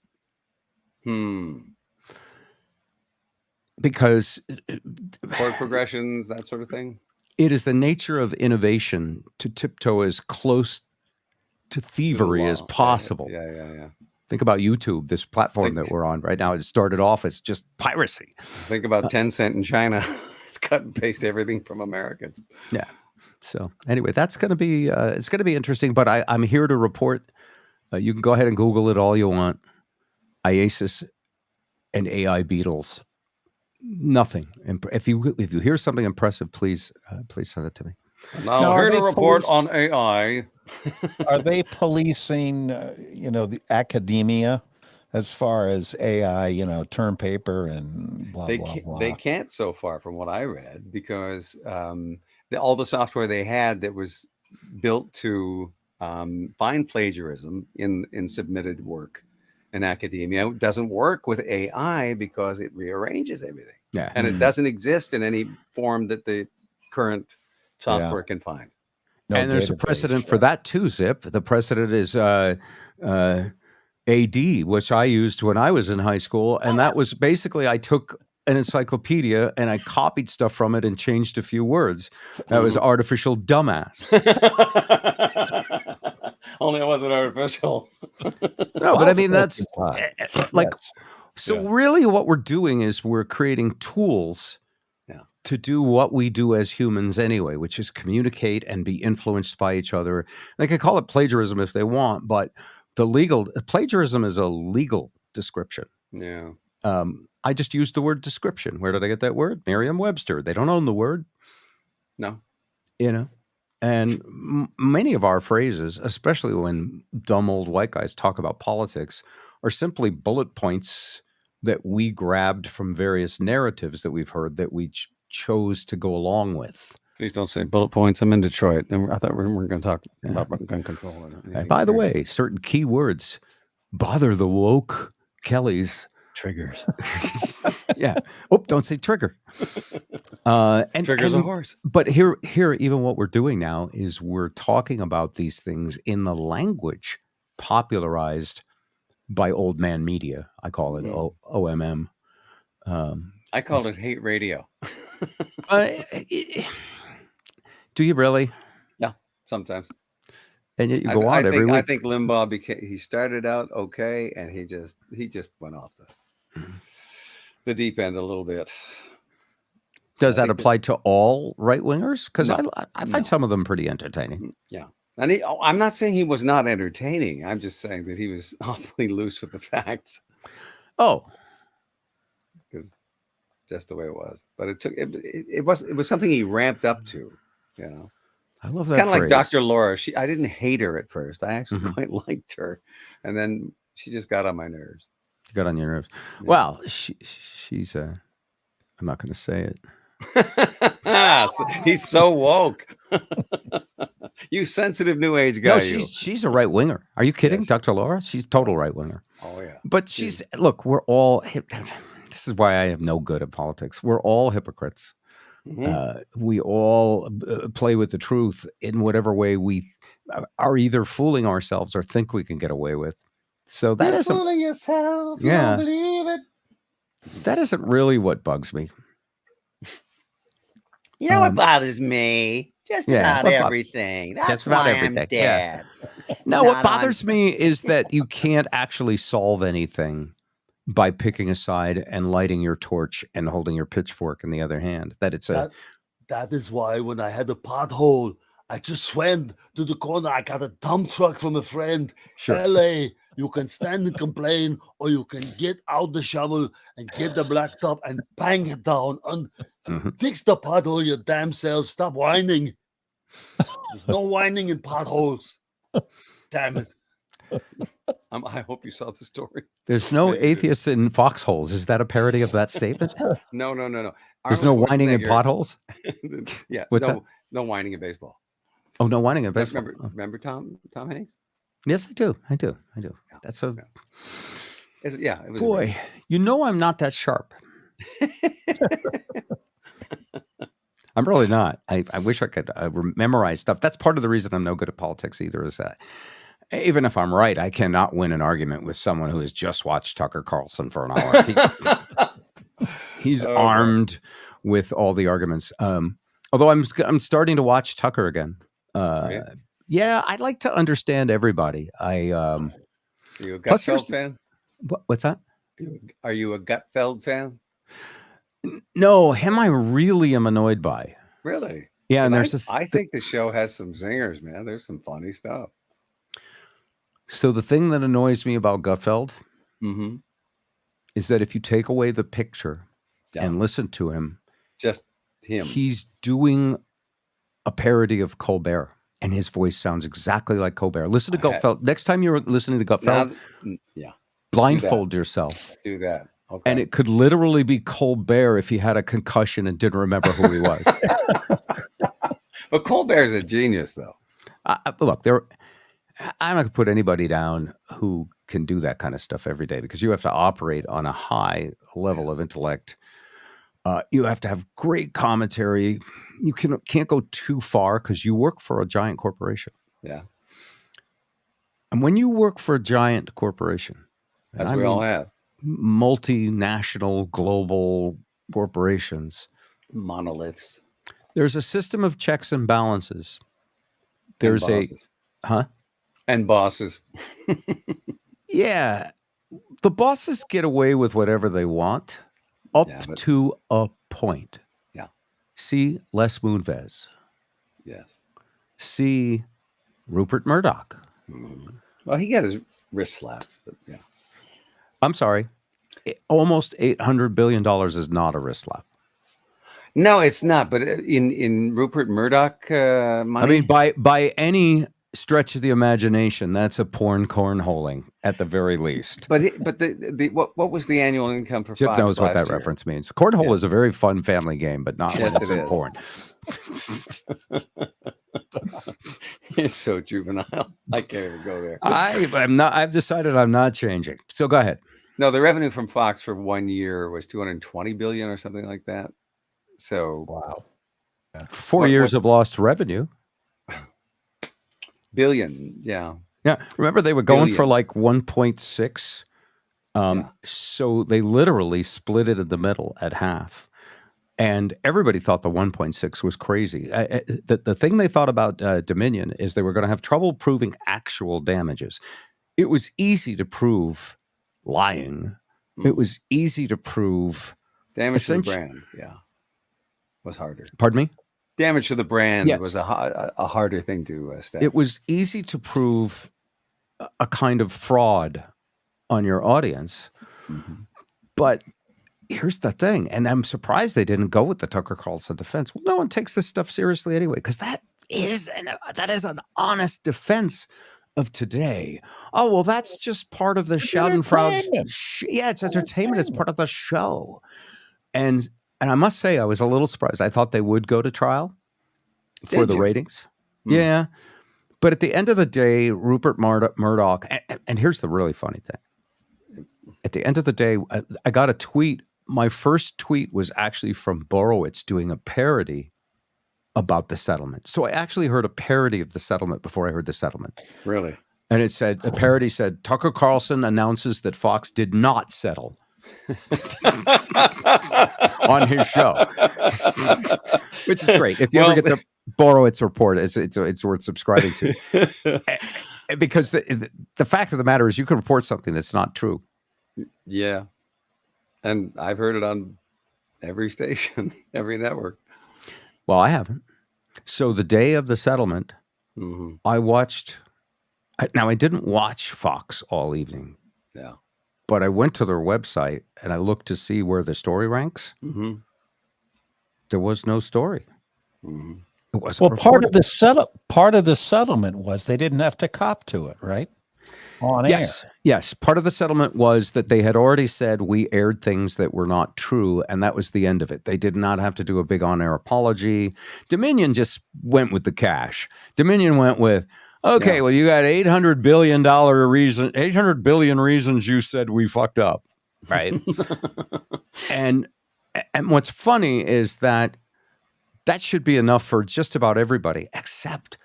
Because chord progressions, that sort of thing. It is the nature of innovation to tiptoe as close to thievery as possible. Yeah. Think about YouTube, this platform that we're on right now. It started off as just piracy. Think about Tencent in China. It's cut and paste everything from Americans. Yeah. So anyway, that's going to be it's going to be interesting. But I'm here to report. You can go ahead and Google it all you want. Oasis and AI Beatles. Nothing. If you hear something impressive, please send it to me. Now here to report on AI. Are they policing, the academia as far as AI, term paper and blah, blah, blah? They can't so far from what I read because all the software they had that was built to find plagiarism in submitted work in academia doesn't work with AI because it rearranges everything. Yeah. And it doesn't exist in any form that the current software can find. No and there's a precedent for that too, Zip. The precedent is AD, which I used when I was in high school. And that was basically, I took an encyclopedia and I copied stuff from it and changed a few words. That was artificial dumbass. Only it wasn't artificial. No, but I mean, that's like, really what we're doing is we're creating tools to do what we do as humans anyway, which is communicate and be influenced by each other. They can call it plagiarism if they want, but plagiarism is a legal description. Yeah. I just used the word description. Where did I get that word? Merriam-Webster. They don't own the word. No. And many of our phrases, especially when dumb old white guys talk about politics, are simply bullet points that we grabbed from various narratives that we've heard that we chose to go along with. Please don't say bullet points. I'm in Detroit. And I thought we were going to talk about gun control. And by the way, certain key words bother the woke Kellys. Triggers. Yeah. Oh, don't say trigger. And triggers a horse. But here, even what we're doing now is we're talking about these things in the language popularized by old man media. I call it OMM. I call it hate radio. Do you really? Yeah, sometimes. And yet you go on every week. I think Limbaugh he started out okay, and he just went off the deep end a little bit. Does that apply to all right wingers? Because No, I find some of them pretty entertaining. Yeah. And I'm not saying he was not entertaining. I'm just saying that he was awfully loose with the facts. Oh. Because just the way it was. But it was something he ramped up to, you know. I love it's that kind of like phrase. Dr. Laura. I didn't hate her at first. I actually quite liked her. And then she just got on my nerves. She got on your nerves. Yeah. Well, she's I'm not going to say it. He's so woke. You sensitive new age guy. No, she's a right winger. Are you kidding, Dr. Laura? She's total right winger. Oh yeah. But look, we're all. This is why I am no good at politics. We're all hypocrites. We all play with the truth in whatever way we are either fooling ourselves or think we can get away with. So that isn't fooling yourself. You Yeah. don't believe it. that isn't really what bugs me. You know what bothers me? Just Yeah, about what bo- everything. That's Just about why everything, I'm yeah. dead. No, what Not bothers on- me is that you can't actually solve anything by picking a side and lighting your torch and holding your pitchfork in the other hand. That it's a That is why when I had a pothole, I just went to the corner. I got a dump truck from a friend. Sure. LA, you can stand and complain, or you can get out the shovel and get the blacktop and bang it down and fix the pothole your damn self. Stop whining. There's no whining in potholes. Damn it. I hope you saw the story. There's no atheists in foxholes. Is that a parody of that statement? No. There's no Arnold whining in Schwarzenegger- potholes? Yeah. What's no, that? No whining in baseball. Oh, no whining in baseball. Remember Tom Hanks? Yes, I do. That's a It was boy. You know, I'm not that sharp. I'm really not. I wish I could memorize stuff. That's part of the reason I'm no good at politics either. Is that even if I'm right, I cannot win an argument with someone who has just watched Tucker Carlson for an hour. He's armed with all the arguments. Although I'm starting to watch Tucker again. Yeah, I'd like to understand everybody. Are you a Plus, here's Gutfeld fan? What's that? Are you a Gutfeld fan? No, him I really am annoyed by. Really? Yeah, and I- there's this. I think the show has some zingers, man. There's some funny stuff. So the thing that annoys me about Gutfeld is that if you take away the picture and listen to him, just him, he's doing a parody of Colbert, and his voice sounds exactly like Colbert. Listen to Gutfeld. Next time you're listening to Gutfeld, blindfold yourself. Do that. Okay. And it could literally be Colbert if he had a concussion and didn't remember who he was. But Colbert's a genius, though. Look, I'm not going to put anybody down who can do that kind of stuff every day because you have to operate on a high level of intellect. You have to have great commentary. You can't go too far because you work for a giant corporation. Yeah. And when you work for a giant corporation, as we all have, multinational global corporations, monoliths, there's a system of checks and balances. There's and bosses. Yeah. The bosses get away with whatever they want up to a point. Yeah. See Les Moonves. Yes. See Rupert Murdock. Well, he got his wrist slapped, but yeah. I'm sorry. Almost $800 billion is not a wrist slap. No, it's not. But in Rupert Murdock money, I mean, by any stretch of the imagination, that's a porn cornholing at the very least. But the what was the annual income for Zip Fox knows what last that year? reference means. Cornhole is a very fun family game, but not Yes, when it's it in is. porn. It's so juvenile. I can't even go there. I'm not. I've decided I'm not changing. So go ahead. No, the revenue from Fox for 1 year was 220 billion or something like that. So wow, 4 years of lost revenue. Billion, yeah. Yeah, remember they were going for Billion. like 1.6. So they literally split it in the middle at half. And everybody thought the 1.6 was crazy. The thing they thought about Dominion is they were going to have trouble proving actual damages. It was easy to prove lying. It was easy to prove damage to the brand. Yeah, was harder. Pardon me? Damage to the brand was a harder thing to establish. It was easy to prove a kind of fraud on your audience, but here's the thing, and I'm surprised they didn't go with the Tucker Carlson defense. Well, no one takes this stuff seriously anyway, because that is an honest defense of today. Oh, well, that's just part of the Schadenfreude. Yeah, it's entertainment. It's part of the show. And I must say, I was a little surprised. I thought they would go to trial for the ratings. Yeah. But at the end of the day, Rupert Murdock, and here's the really funny thing. At the end of the day, I got a tweet. My first tweet was actually from Borowitz doing a parody about the settlement. So I actually heard a parody of the settlement before I heard the settlement. Really? And it said, the parody said, Tucker Carlson announces that Fox did not settle on his show, which is great. If you ever get the Borowitz report, it's worth subscribing to. Because the fact of the matter is you can report something that's not true. Yeah. And I've heard it on every station, every network. Well, I haven't. So the day of the settlement, I watched. Now, I didn't watch Fox all evening. Yeah. But I went to their website and I looked to see where the story ranks. There was no story. It wasn't well, part of the settlement was they didn't have to cop to it, right? On air. Yes. Part of the settlement was that they had already said we aired things that were not true, and that was the end of it. They did not have to do a big on-air apology. Dominion just went with the cash. Dominion went with, okay, well, you got $800 billion reasons you said we fucked up, right? and what's funny is that should be enough for just about everybody, except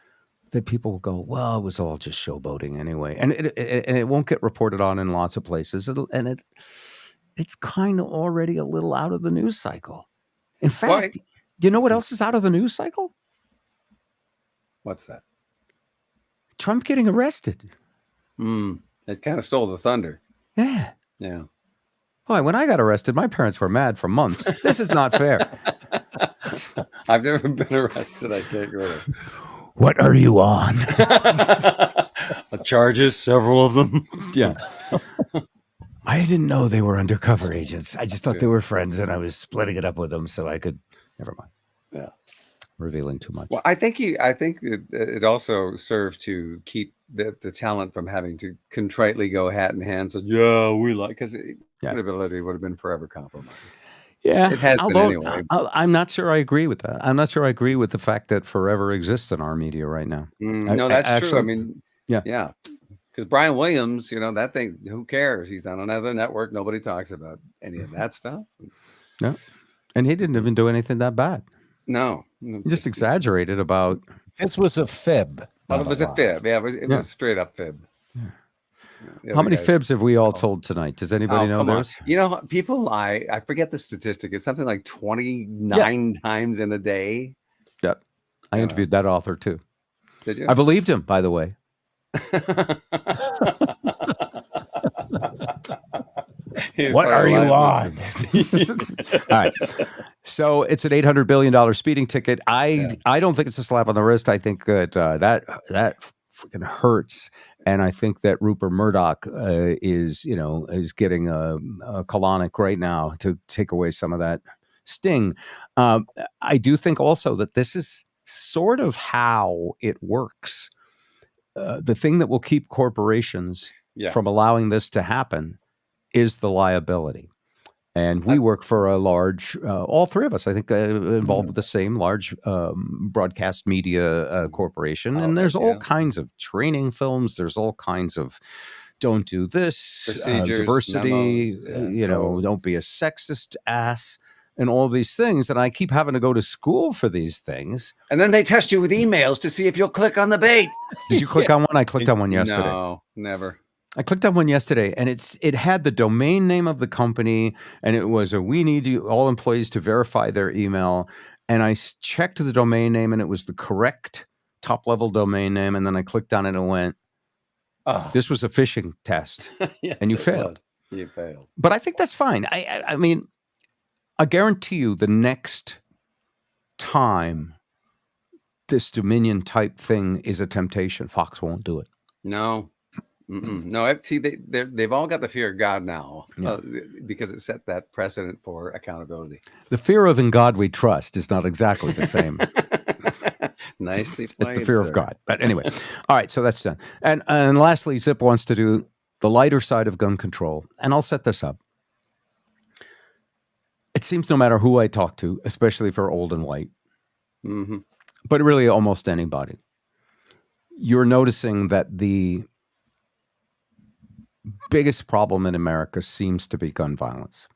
that people will go, well, it was all just showboating anyway. And it won't get reported on in lots of places. It's kind of already a little out of the news cycle. In fact, do you know what else is out of the news cycle? What's that? Trump getting arrested. It kind of stole the thunder. Yeah. Yeah. Boy, when I got arrested, my parents were mad for months. This is not fair. I've never been arrested. I can't go there. What are you on? Charges, several of them. Yeah. I didn't know they were undercover agents. I just thought they were friends, and I was splitting it up with them so I could. Never mind. Yeah. Revealing too much. Well, I think it also served to keep the talent from having to contritely go hat in hand. So we like, because credibility would have been forever compromised. Yeah, it has been anyway. I'm not sure I agree with that. I'm not sure I agree with the fact that forever exists in our media right now. No, that's true. I mean, yeah. Because Brian Williams, that thing, who cares? He's on another network. Nobody talks about any of that stuff. No, and he didn't even do anything that bad. No. He just exaggerated about. This was a fib. It was a fib. Yeah, it was a straight up fib. Yeah. How many fibs have we all told tonight? Does anybody know those? People lie. I forget the statistic. It's something like 29 times in a day. Yep. I interviewed that author too. Did you? I believed him, by the way. What are you on? All right. So it's an $800 billion speeding ticket. I don't think it's a slap on the wrist. I think that that freaking hurts. And I think that Rupert Murdock is getting a colonic right now to take away some of that sting. I do think also that this is sort of how it works. The thing that will keep corporations from allowing this to happen is the liability. And we work for a large, all three of us, I think, involved with the same large broadcast media corporation. And there's all kinds of training films. There's all kinds of don't do this, diversity, don't be a sexist ass, and all these things. And I keep having to go to school for these things. And then they test you with emails to see if you'll click on the bait. Did you click on one? I clicked on one yesterday. No, never. I clicked on one yesterday, and it had the domain name of the company, and it was we need you all employees to verify their email. And I checked the domain name, and it was the correct top level domain name. And then I clicked on it and went, this was a phishing test, Yes, and you it failed. was. You failed. But I think that's fine. I mean, I guarantee you, the next time this Dominion type thing is a temptation, Fox won't do it. No. No, see, they've all got the fear of God now because it set that precedent for accountability. The fear of "in God we trust" is not exactly the same. Nicely played, It's the fear sir. of God. But anyway, all right, so that's done. And lastly, Zip wants to do the lighter side of gun control, and I'll set this up. It seems no matter who I talk to, especially if they're old and white, but really almost anybody, you're noticing that the biggest problem in America seems to be gun violence.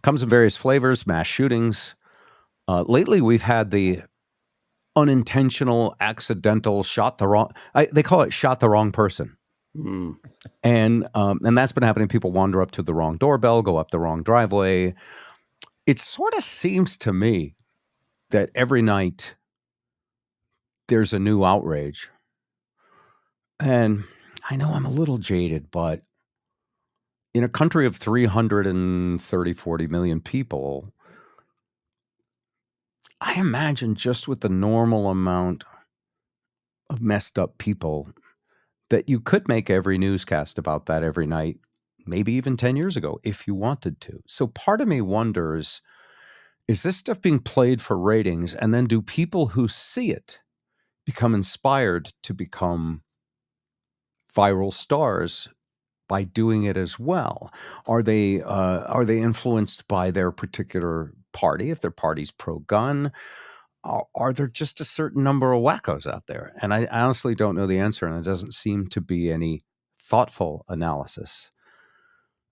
Comes in various flavors, mass shootings. Lately, we've had the unintentional, accidental they call it shot the wrong person. And that's been happening. People wander up to the wrong doorbell, go up the wrong driveway. It sort of seems to me that every night there's a new outrage. And I know I'm a little jaded, but in a country of 40 million people, I imagine just with the normal amount of messed up people that you could make every newscast about that every night, maybe even 10 years ago, if you wanted to. So part of me wonders, is this stuff being played for ratings? And then do people who see it become inspired to become viral stars by doing it as well? Are they influenced by their particular party? If their party's pro-gun, are there just a certain number of wackos out there? And I honestly don't know the answer, and it doesn't seem to be any thoughtful analysis.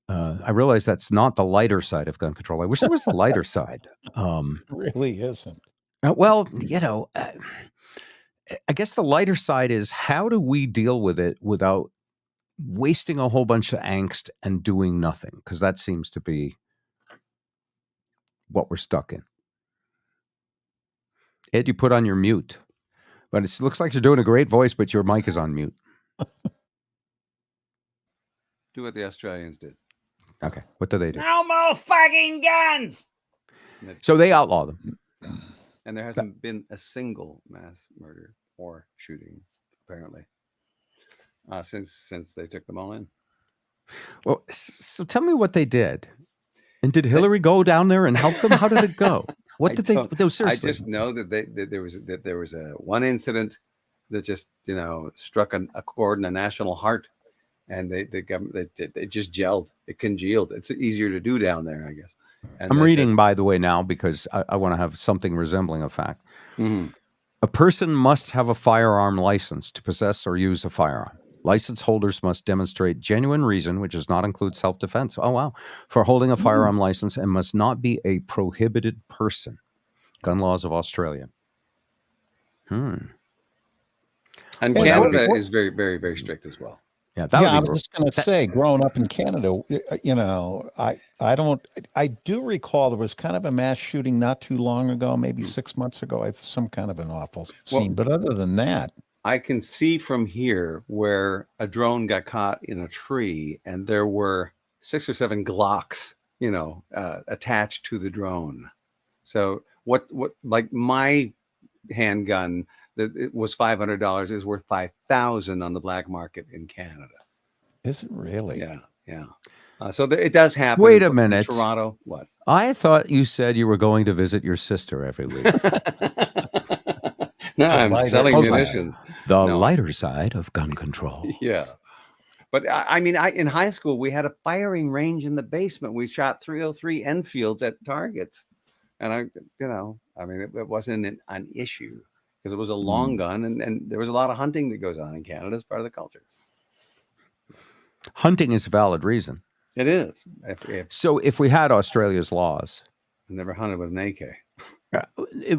I realize that's not the lighter side of gun control. I wish there was the lighter side. It really isn't. Well, I guess the lighter side is, how do we deal with it without wasting a whole bunch of angst and doing nothing? Because that seems to be what we're stuck in. Ed, you put on your mute, but it looks like you're doing a great voice, but your mic is on mute. Do what the Australians did. Okay, what do they do? No more fucking guns. So they outlaw them. And there hasn't been a single mass murder or shooting, apparently, since they took them all in. Well, so tell me what they did. And did Hillary go down there and help them? How did it go? What did they do? Seriously, I just know that there was a one incident that just struck a chord in a national heart, and they just gelled. It congealed. It's easier to do down there, I guess. And I'm reading, by the way, now because I want to have something resembling a fact. A person must have a firearm license to possess or use a firearm. License holders must demonstrate genuine reason, which does not include self-defense. Oh, wow. For holding a firearm license, and must not be a prohibited person. Gun laws of Australia. And Canada is very, very, very strict as well. Yeah, I was just going to say, growing up in Canada, I do recall there was kind of a mass shooting not too long ago, maybe 6 months ago. Some kind of an awful scene. But other than that, I can see from here where a drone got caught in a tree, and there were 6 or 7 Glocks, attached to the drone. So what like my handgun that it was $500 is worth $5,000 on the black market in Canada. Is it really? Yeah. So it does happen. Wait a minute. In Toronto. What? I thought you said you were going to visit your sister every week. No, I'm selling munitions. The lighter side of gun control. Yeah. But I mean, in high school, we had a firing range in the basement. We shot .303 Enfields at targets. And it wasn't an issue because it was a long gun, and there was a lot of hunting that goes on in Canada as part of the culture. Hunting is a valid reason. It is. So if we had Australia's laws, I never hunted with an AK.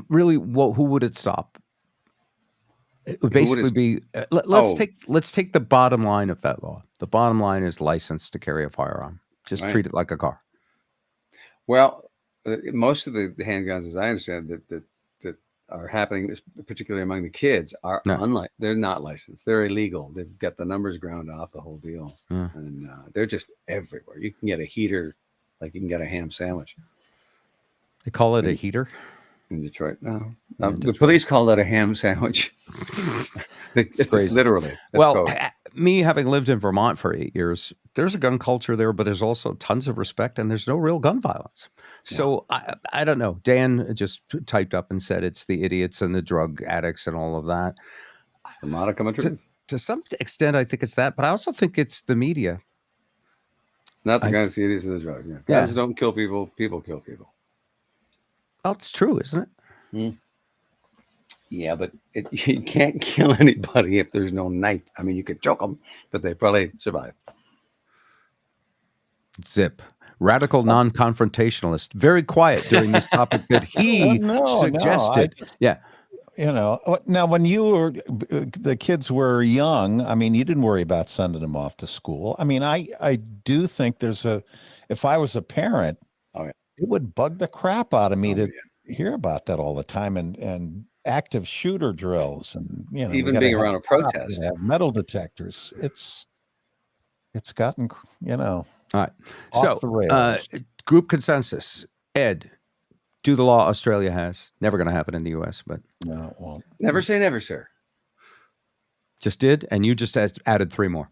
Who would it stop? It would basically be let's take the bottom line of that law. The bottom line is license to carry a firearm. Just treat it like a car. Well, most of the handguns, as I understand, that are happening, particularly among the kids, are they're not licensed. They're illegal. They've got the numbers ground off, the whole deal, and they're just everywhere. You can get a heater, like you can get a ham sandwich. They call it a heater in Detroit. No, the police call that a ham sandwich. It's crazy. Literally. Me having lived in Vermont for 8 years, there's a gun culture there, but there's also tons of respect, and there's no real gun violence. So I don't know. Dan just typed up and said it's the idiots and the drug addicts and all of that. The modicum of truth. To some extent, I think it's that, but I also think it's the media. Not the guys, the idiots and the drugs. Yeah. Guys don't kill people. People kill people. Well, it's true, isn't it? Mm. Yeah, but you can't kill anybody if there's no knife. I mean, you could choke them, but they probably survive. Zip. Radical non-confrontationalist. Very quiet during this topic that he suggested. Now when the kids were young, I mean, you didn't worry about sending them off to school. I mean, I do think if I was a parent, it would bug the crap out of me to hear about that all the time and active shooter drills and even being around a protest, metal detectors. It's gotten all right. Off the rails. Group consensus. Ed, do the law Australia has. Never going to happen in the U.S., but no, it won't. Never say never, sir. Just did, and you just added 3 more.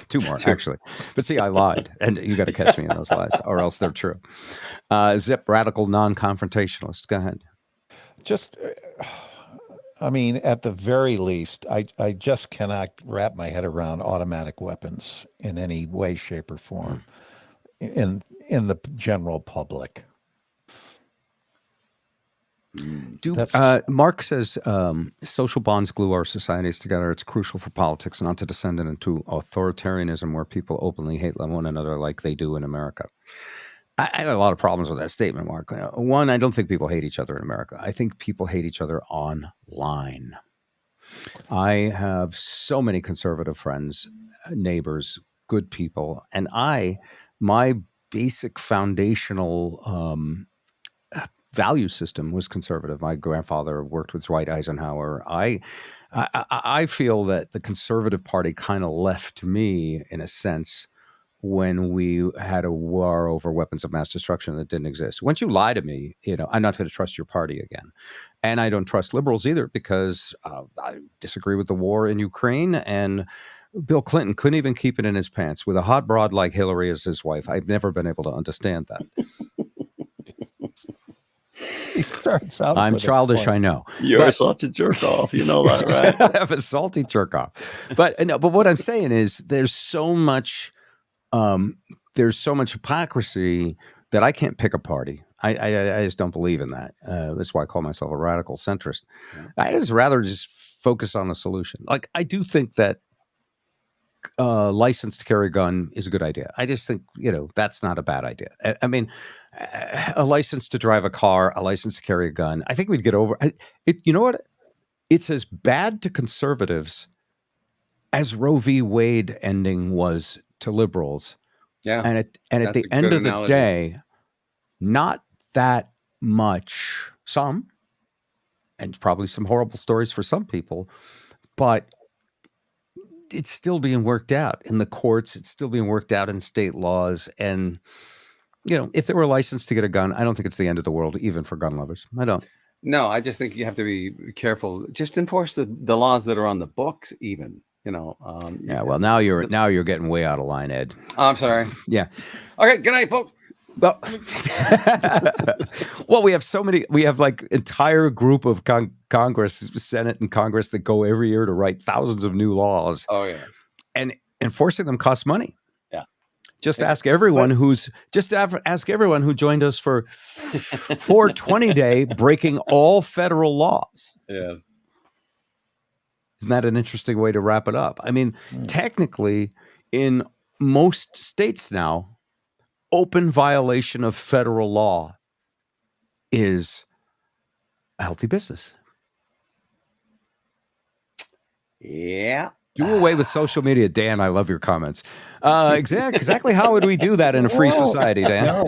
2 more, actually. But see, I lied, and you got to catch me in those lies, or else they're true. Zip, radical non-confrontationalist. Go ahead. I mean, at the very least, I just cannot wrap my head around automatic weapons in any way, shape, or form in the general public. Mark says social bonds glue our societies together. It's crucial for politics not to descend into authoritarianism where people openly hate one another like they do in America. I have a lot of problems with that statement, Mark. One, I don't think people hate each other in America. I think people hate each other online. I have so many conservative friends, neighbors, good people, and my basic foundational value system was conservative. My grandfather worked with Dwight Eisenhower. I feel that the Conservative Party kind of left me, in a sense, when we had a war over weapons of mass destruction that didn't exist. Once you lie to me, I'm not going to trust your party again. And I don't trust liberals either because I disagree with the war in Ukraine, and Bill Clinton couldn't even keep it in his pants with a hot broad like Hillary as his wife. I've never been able to understand that. He starts out. I'm childish, I know. You're such a jerk off. You know that, right? I have a salty jerk off. But what I'm saying is there's so much hypocrisy that I can't pick a party. I just don't believe in that. That's why I call myself a radical centrist. Yeah. I just rather just focus on a solution. Like, I do think that license to carry a gun is a good idea. I just think, that's not a bad idea. I mean, a license to drive a car, a license to carry a gun, I think we'd get over it. You know what? It's as bad to conservatives as Roe v. Wade ending was to liberals. Yeah. And at the end of the day, not that much, some, and probably some horrible stories for some people, but it's still being worked out in the courts. It's still being worked out in state laws. And, if there were a license to get a gun, I don't think it's the end of the world, even for gun lovers. I don't. No, I just think you have to be careful. Just enforce the laws that are on the books, even. Yeah. Well, now you're getting way out of line, Ed. Oh, I'm sorry. Yeah. Okay. Good night, folks. Well, we have like entire group of Congress, Senate and Congress that go every year to write thousands of new laws. Oh yeah. And enforcing them costs money. Yeah. Just ask everyone who joined us for 420 Day breaking all federal laws. Yeah. Isn't that an interesting way to wrap it up? I mean, technically, in most states now, open violation of federal law is a healthy business. Yeah. Do away with social media, Dan. I love your comments. Exactly how would we do that in a free society, Dan?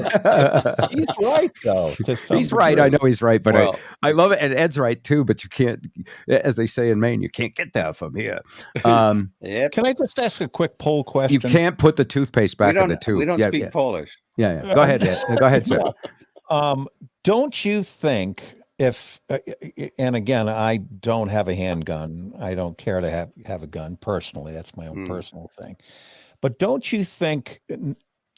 He's right, though. He's right. I know he's right, but Well, I love it, and Ed's right too. But you can't, as they say in Maine, you can't get that from here. Can I just ask a quick poll question? You can't put the toothpaste back in the tube. We don't speak Polish. Yeah. Go ahead, Ed. Go ahead, sir. Don't you think if, and again, I don't have a handgun. I don't care to have a gun personally. That's my own personal thing. But don't you think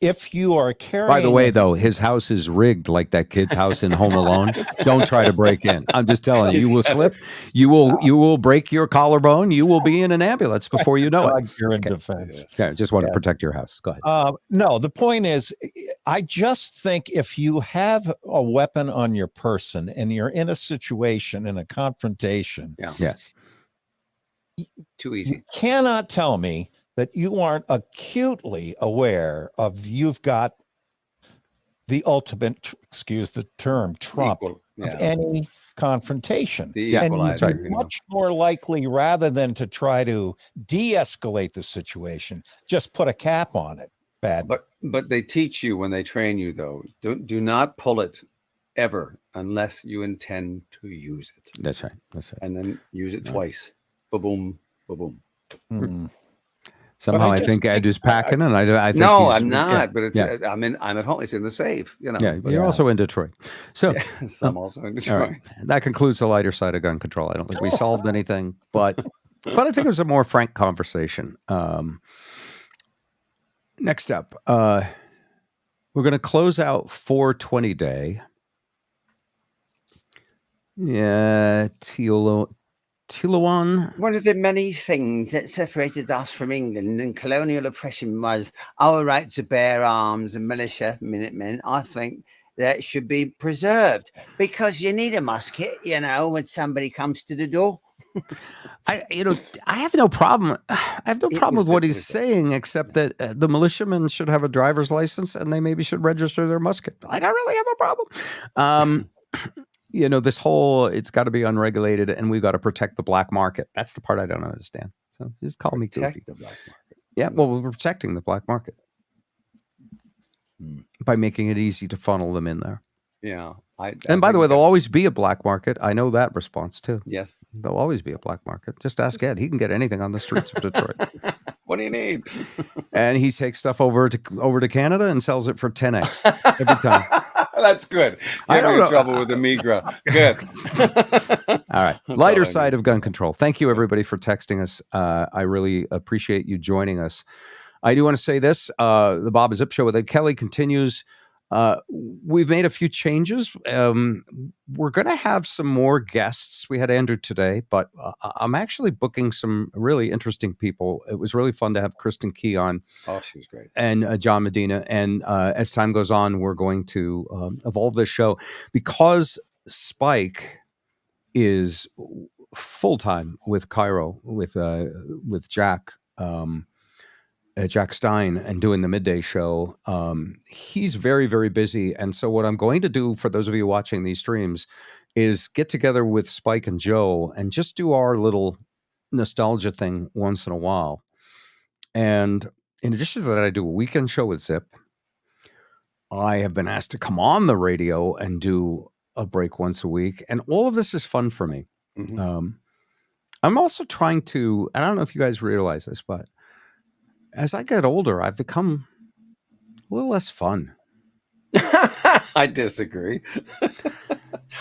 if you are carrying... By the way, though, his house is rigged like that kid's house in Home Alone. Don't try to break in. I'm just telling you, you will slip. You will break your collarbone. You will be in an ambulance before you know it. You're in defense. Yeah, just want to protect your house. Go ahead. No, the point is, I just think if you have a weapon on your person and you're in a situation, in a confrontation, yes, too easy. You cannot tell me that you aren't acutely aware of you've got the ultimate, excuse the term, trump of any confrontation. And you're much more likely, rather than to try to de-escalate the situation, just put a cap on it. But they teach you when they train you, though, do not pull it ever unless you intend to use it. That's right. That's right. And then use it twice. Ba-boom, ba-boom. Somehow I think Ed is packing, and I think no, I'm not. But it's I'm at home. It's in the safe. You know. Yeah, you're also in Detroit. So yes, I'm also in Detroit. Right. That concludes the lighter side of gun control. I don't think we solved anything, but I think it was a more frank conversation. Next up, we're going to close out 420 Day. Yeah, Tilawan. One of the many things that separated us from England and colonial oppression was our right to bear arms and militia, Minutemen. I think that should be preserved because you need a musket, when somebody comes to the door. I have no problem. I have no problem with what he's saying, except that the militiamen should have a driver's license and they maybe should register their musket. I don't really have a problem. This whole, it's got to be unregulated and we've got to protect the black market. That's the part I don't understand. So just call me goofy. The black market. Yeah, well, we're protecting the black market by making it easy to funnel them in there. Yeah. And by the way, there'll always be a black market. I know that response too. Yes. There'll always be a black market. Just ask Ed. He can get anything on the streets of Detroit. What do you need? And he takes stuff over to Canada and sells it for 10x every time. That's good. I don't know. Trouble with the Migra. Good. All right. Lighter side of gun control. Thank you, everybody, for texting us. I really appreciate you joining us. I do want to say this. The Bob Zip Show with Ed Kelly continues. We've made a few changes. We're going to have some more guests. We had Andrew today, but I'm actually booking some really interesting people. It was really fun to have Kristen Key on. Oh, she was great. And John Medina. And as time goes on, we're going to evolve this show because Spike is full-time with Cairo, with Jack. Jack Stein and doing the midday show. He's very, very busy. And so what I'm going to do for those of you watching these streams is get together with Spike and Joe and just do our little nostalgia thing once in a while. And in addition to that, I do a weekend show with Zip. I have been asked to come on the radio and do a break once a week. And all of this is fun for me. Mm-hmm. I'm also trying to, I don't know if you guys realize this, but as I get older, I've become a little less fun. I disagree.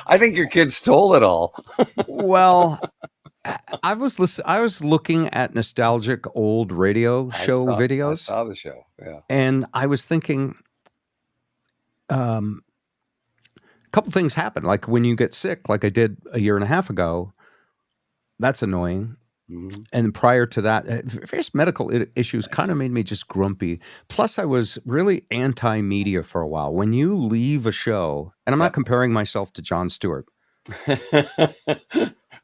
I think your kids stole it all. Well, I was looking at nostalgic old radio show videos. I saw the show, yeah. And I was thinking, a couple things happen. Like when you get sick, like I did a year and a half ago, that's annoying. Mm-hmm. And prior to that, various medical issues kind of made me just grumpy. Plus, I was really anti-media for a while. When you leave a show, and I'm not comparing myself to Jon Stewart.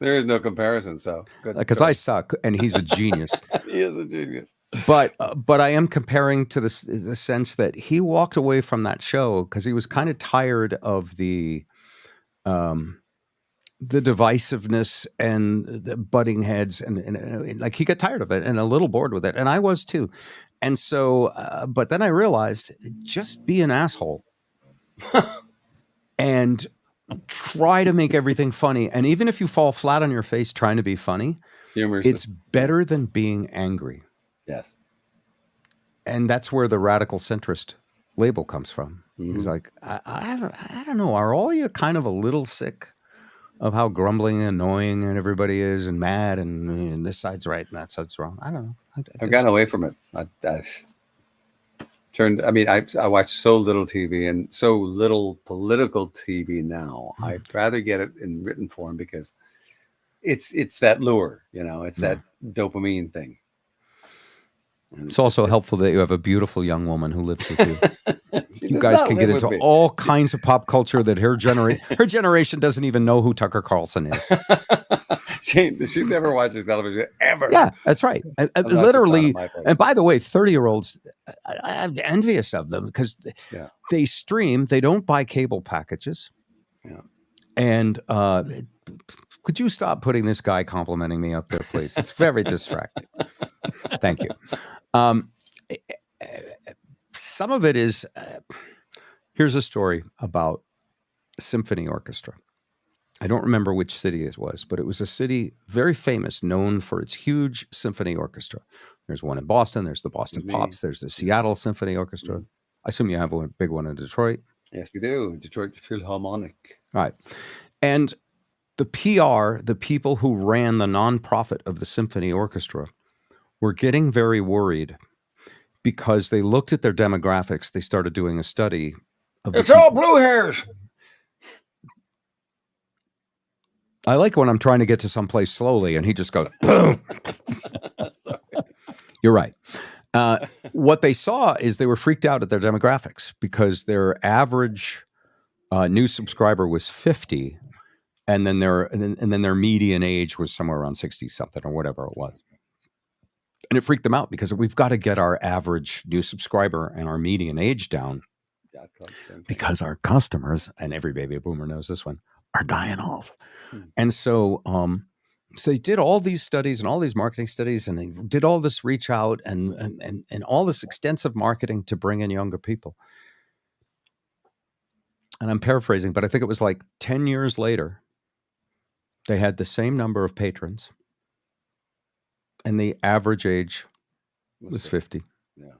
There is no comparison, so good. Because I suck, and he's a genius. He is a genius. But I am comparing to the sense that he walked away from that show because he was kind of tired of the the divisiveness and the butting heads, and like he got tired of it and a little bored with it, and I was too. And so, but then I realized, just be an asshole and try to make everything funny. And even if you fall flat on your face trying to be funny, it's better than being angry. Yes. And that's where the radical centrist label comes from. He's like, I don't know, are all you kind of a little sick of how grumbling and annoying and everybody is and mad and this side's right and that side's wrong? I don't know. I've gotten away from it. I watch so little TV and so little political TV now. I'd rather get it in written form because it's that lure, it's that dopamine thing. It's also helpful that you have a beautiful young woman who lives with you. You guys can get into all kinds of pop culture that her generation doesn't even know who Tucker Carlson is. She never watches television ever. Yeah, that's right. Literally, and by the way, 30-year-olds, I'm envious of them because they stream. They don't buy cable packages. Yeah. And could you stop putting this guy complimenting me up there, please? It's very distracting. Thank you. Some of it is, here's a story about a symphony orchestra. I don't remember which city it was, but it was a city very famous, known for its huge symphony orchestra. There's one in Boston. There's the Boston Pops. There's the Seattle Symphony Orchestra. I assume you have a big one in Detroit. Yes, we do. Detroit Philharmonic. All right. And the PR, the people who ran the nonprofit of the symphony orchestra, were getting very worried because they looked at their demographics. They started doing a study of it's all blue hairs. I like when I'm trying to get to someplace slowly and he just goes, boom. You're right. What they saw is they were freaked out at their demographics because their average new subscriber was 50, and then their median age was somewhere around 60 something or whatever it was. And it freaked them out because we've got to get our average new subscriber and our median age down because our customers, and every baby boomer knows this one, are dying off. And so they did all these studies and all these marketing studies, and they did all this reach out and all this extensive marketing to bring in younger people. And I'm paraphrasing, but I think it was like 10 years later, they had the same number of patrons, and the average age was 50. Yeah.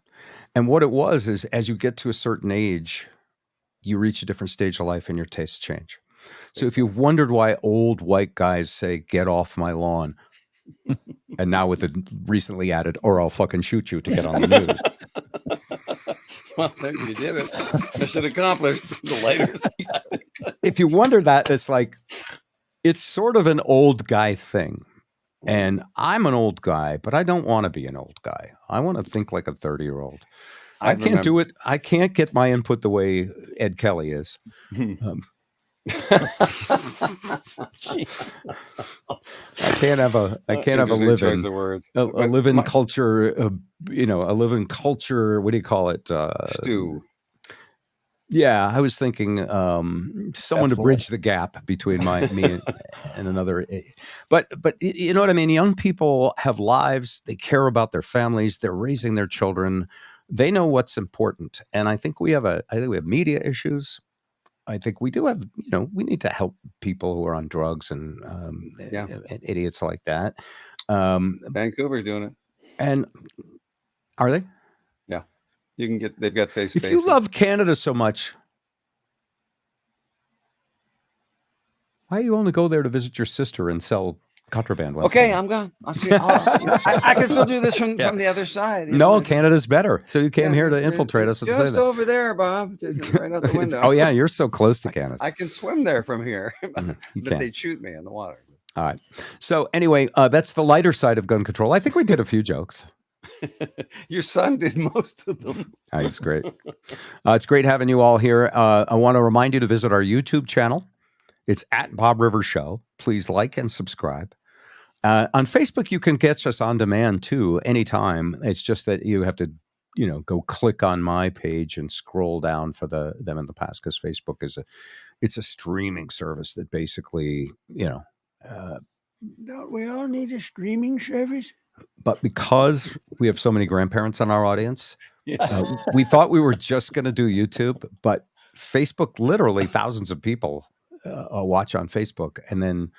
And what it was is, as you get to a certain age, you reach a different stage of life and your tastes change. So if you wondered why old white guys say, get off my lawn, and now with the recently added, or I'll fucking shoot you to get on the news. Well, there you did it. Mission accomplished. The later. If you wonder that, it's sort of an old guy thing. And I'm an old guy, but I don't want to be an old guy. I want to think like a 30-year-old. I can't do it. I can't get my input the way Ed Kelly is. I can't have a live-in culture. A live-in culture. What do you call it? Stew. Yeah, I was thinking someone to bridge the gap between me and another. But you know what I mean? Young people have lives. They care about their families. They're raising their children. They know what's important. And I think we have media issues. I think we do have, we need to help people who are on drugs and idiots like that. Vancouver's doing it. And are they? Yeah. They've got safe spaces. If you love Canada so much, why do you only go there to visit your sister and sell contraband? Okay, I'm gone. I'll see. I can still do this from the other side. No, Canada's better. So you came here to infiltrate us. Just over there, Bob. Just right out the window. Oh yeah, you're so close to Canada. I can swim there from here, but they'd shoot me in the water. All right. So anyway, that's the lighter side of gun control. I think we did a few jokes. Your son did most of them. That's great. It's great having you all here. I want to remind you to visit our YouTube channel. It's at Bob Rivers Show. Please like and subscribe. On Facebook, you can catch us on demand too, anytime. It's just that you have to, go click on my page and scroll down for them in the past, because Facebook It's a streaming service that basically, Don't we all need a streaming service? but because we have so many grandparents in our audience, we thought we were just going to do YouTube, but Facebook, literally thousands of people watch on Facebook. And then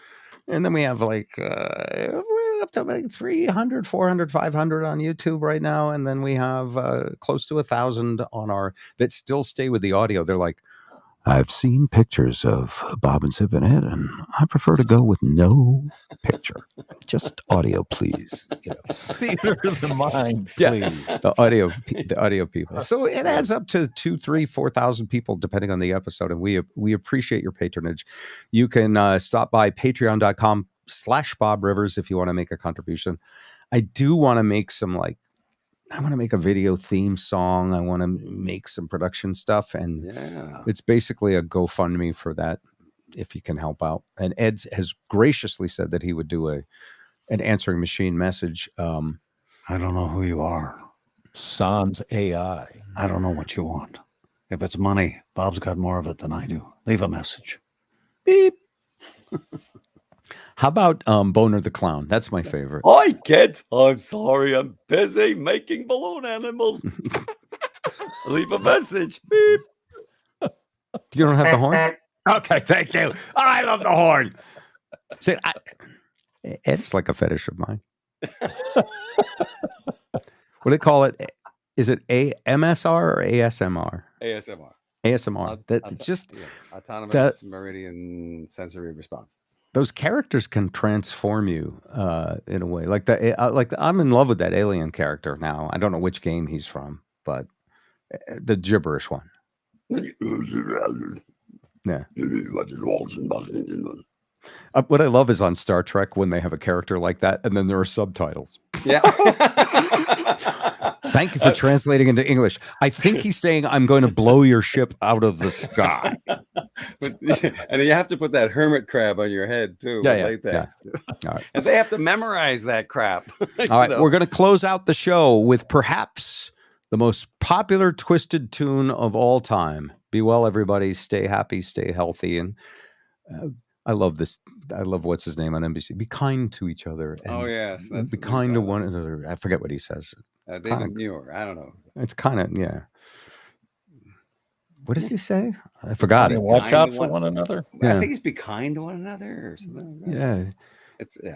we have like, we're up to like 300, 400, 500 on YouTube right now. And then we have close to 1,000 on that still stay with the audio. They're like, I've seen pictures of Bob and Zip and Ed, and I prefer to go with no picture, just audio, please. Theater of the mind, please. The audio people. So it adds up to 2,000, 3,000, 4,000 people, depending on the episode, and we appreciate your patronage. You can stop by patreon.com/Bob Rivers if you want to make a contribution. I do want to make I want to make a video theme song. I want to make some production stuff. And it's basically a GoFundMe for that, if you can help out. And Ed has graciously said that he would do an answering machine message. I don't know who you are. Sans AI. I don't know what you want. If it's money, Bob's got more of it than I do. Leave a message. Beep. How about Boner the Clown? That's my favorite. Hi, kids. I'm sorry. I'm busy making balloon animals. Leave a message. Beep. You don't have the horn? Okay, thank you. Oh, I love the horn. See, Ed's like a fetish of mine. What do they call it? Is it AMSR or ASMR? ASMR. ASMR. That's just autonomous meridian sensory response. Those characters can transform you in a way. Like I'm in love with that alien character now. I don't know which game he's from, but the gibberish one. Yeah. What I love is on Star Trek when they have a character like that, and then there are subtitles. Yeah. Thank you for translating into English. I think he's saying, I'm going to blow your ship out of the sky. And you have to put that hermit crab on your head, too. Latex. All right. And they have to memorize that crap. All right. We're going to close out the show with perhaps the most popular Twisted tune of all time. Be well, everybody. Stay happy. Stay healthy. And I love this. I love what's his name on NBC. Be kind to each other. And be kind to one another. I forget what he says. David Muir. I don't know. It's kind of, yeah. What does he say? I forgot it. Watch out for one another. I think it's be kind to one another or something. Yeah.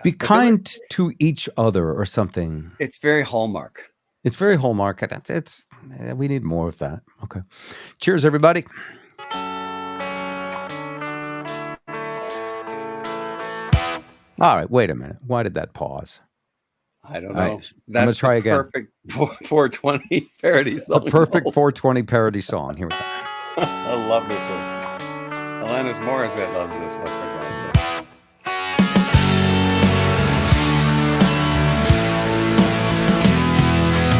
Be kind to each other or something. It's very Hallmark. It's very Hallmark. We need more of that. Okay. Cheers, everybody. All right, wait a minute. Why did that pause? I don't know. Right, I'm going to try again. Perfect 420 parody song. A perfect 420 parody song. Here we go. I love this one. Alanis Morissette loves this one, for God's sake.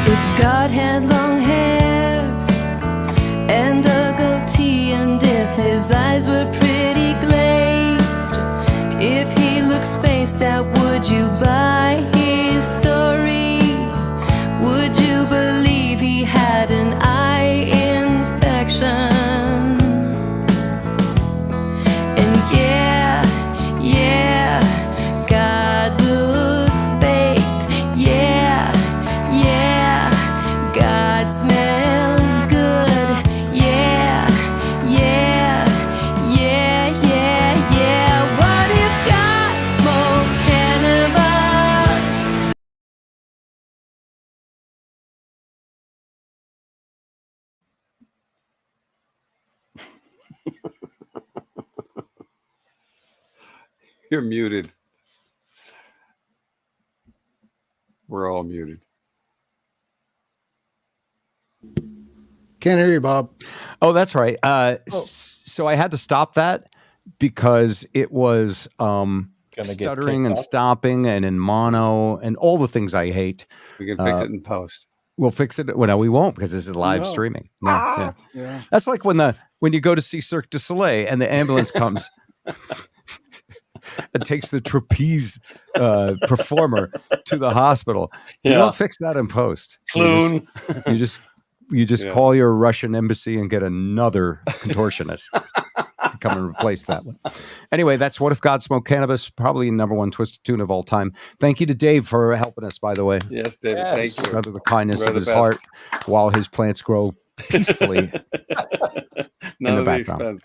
If God had long hair and a goatee, and if his eyes were pretty glazed, if he looked spaced out, would you buy his story? Would you believe he had an eye infection? And yeah, God looks baked. Yeah, God smells good. Yeah. What if God smoked cannabis? You're muted. We're all muted. Can't hear you, Bob. Oh, that's right. So I had to stop that because it was stuttering and stopping and in mono and all the things I hate. We can fix it in post. We'll fix it. Well, no, we won't because this is live streaming. No, Yeah. That's like when you go to see Cirque du Soleil and the ambulance comes and takes the trapeze performer to the hospital. You don't fix that in post. Floon. You just call your Russian embassy and get another contortionist come and replace that one. Anyway, that's What If God Smoked Cannabis, probably number one twisted tune of all time. Thank you to Dave for helping us, by the way. Yes, David. Thank you. Out of the kindness You're of the his best. heart while his plants grow peacefully in None the of the background. expense.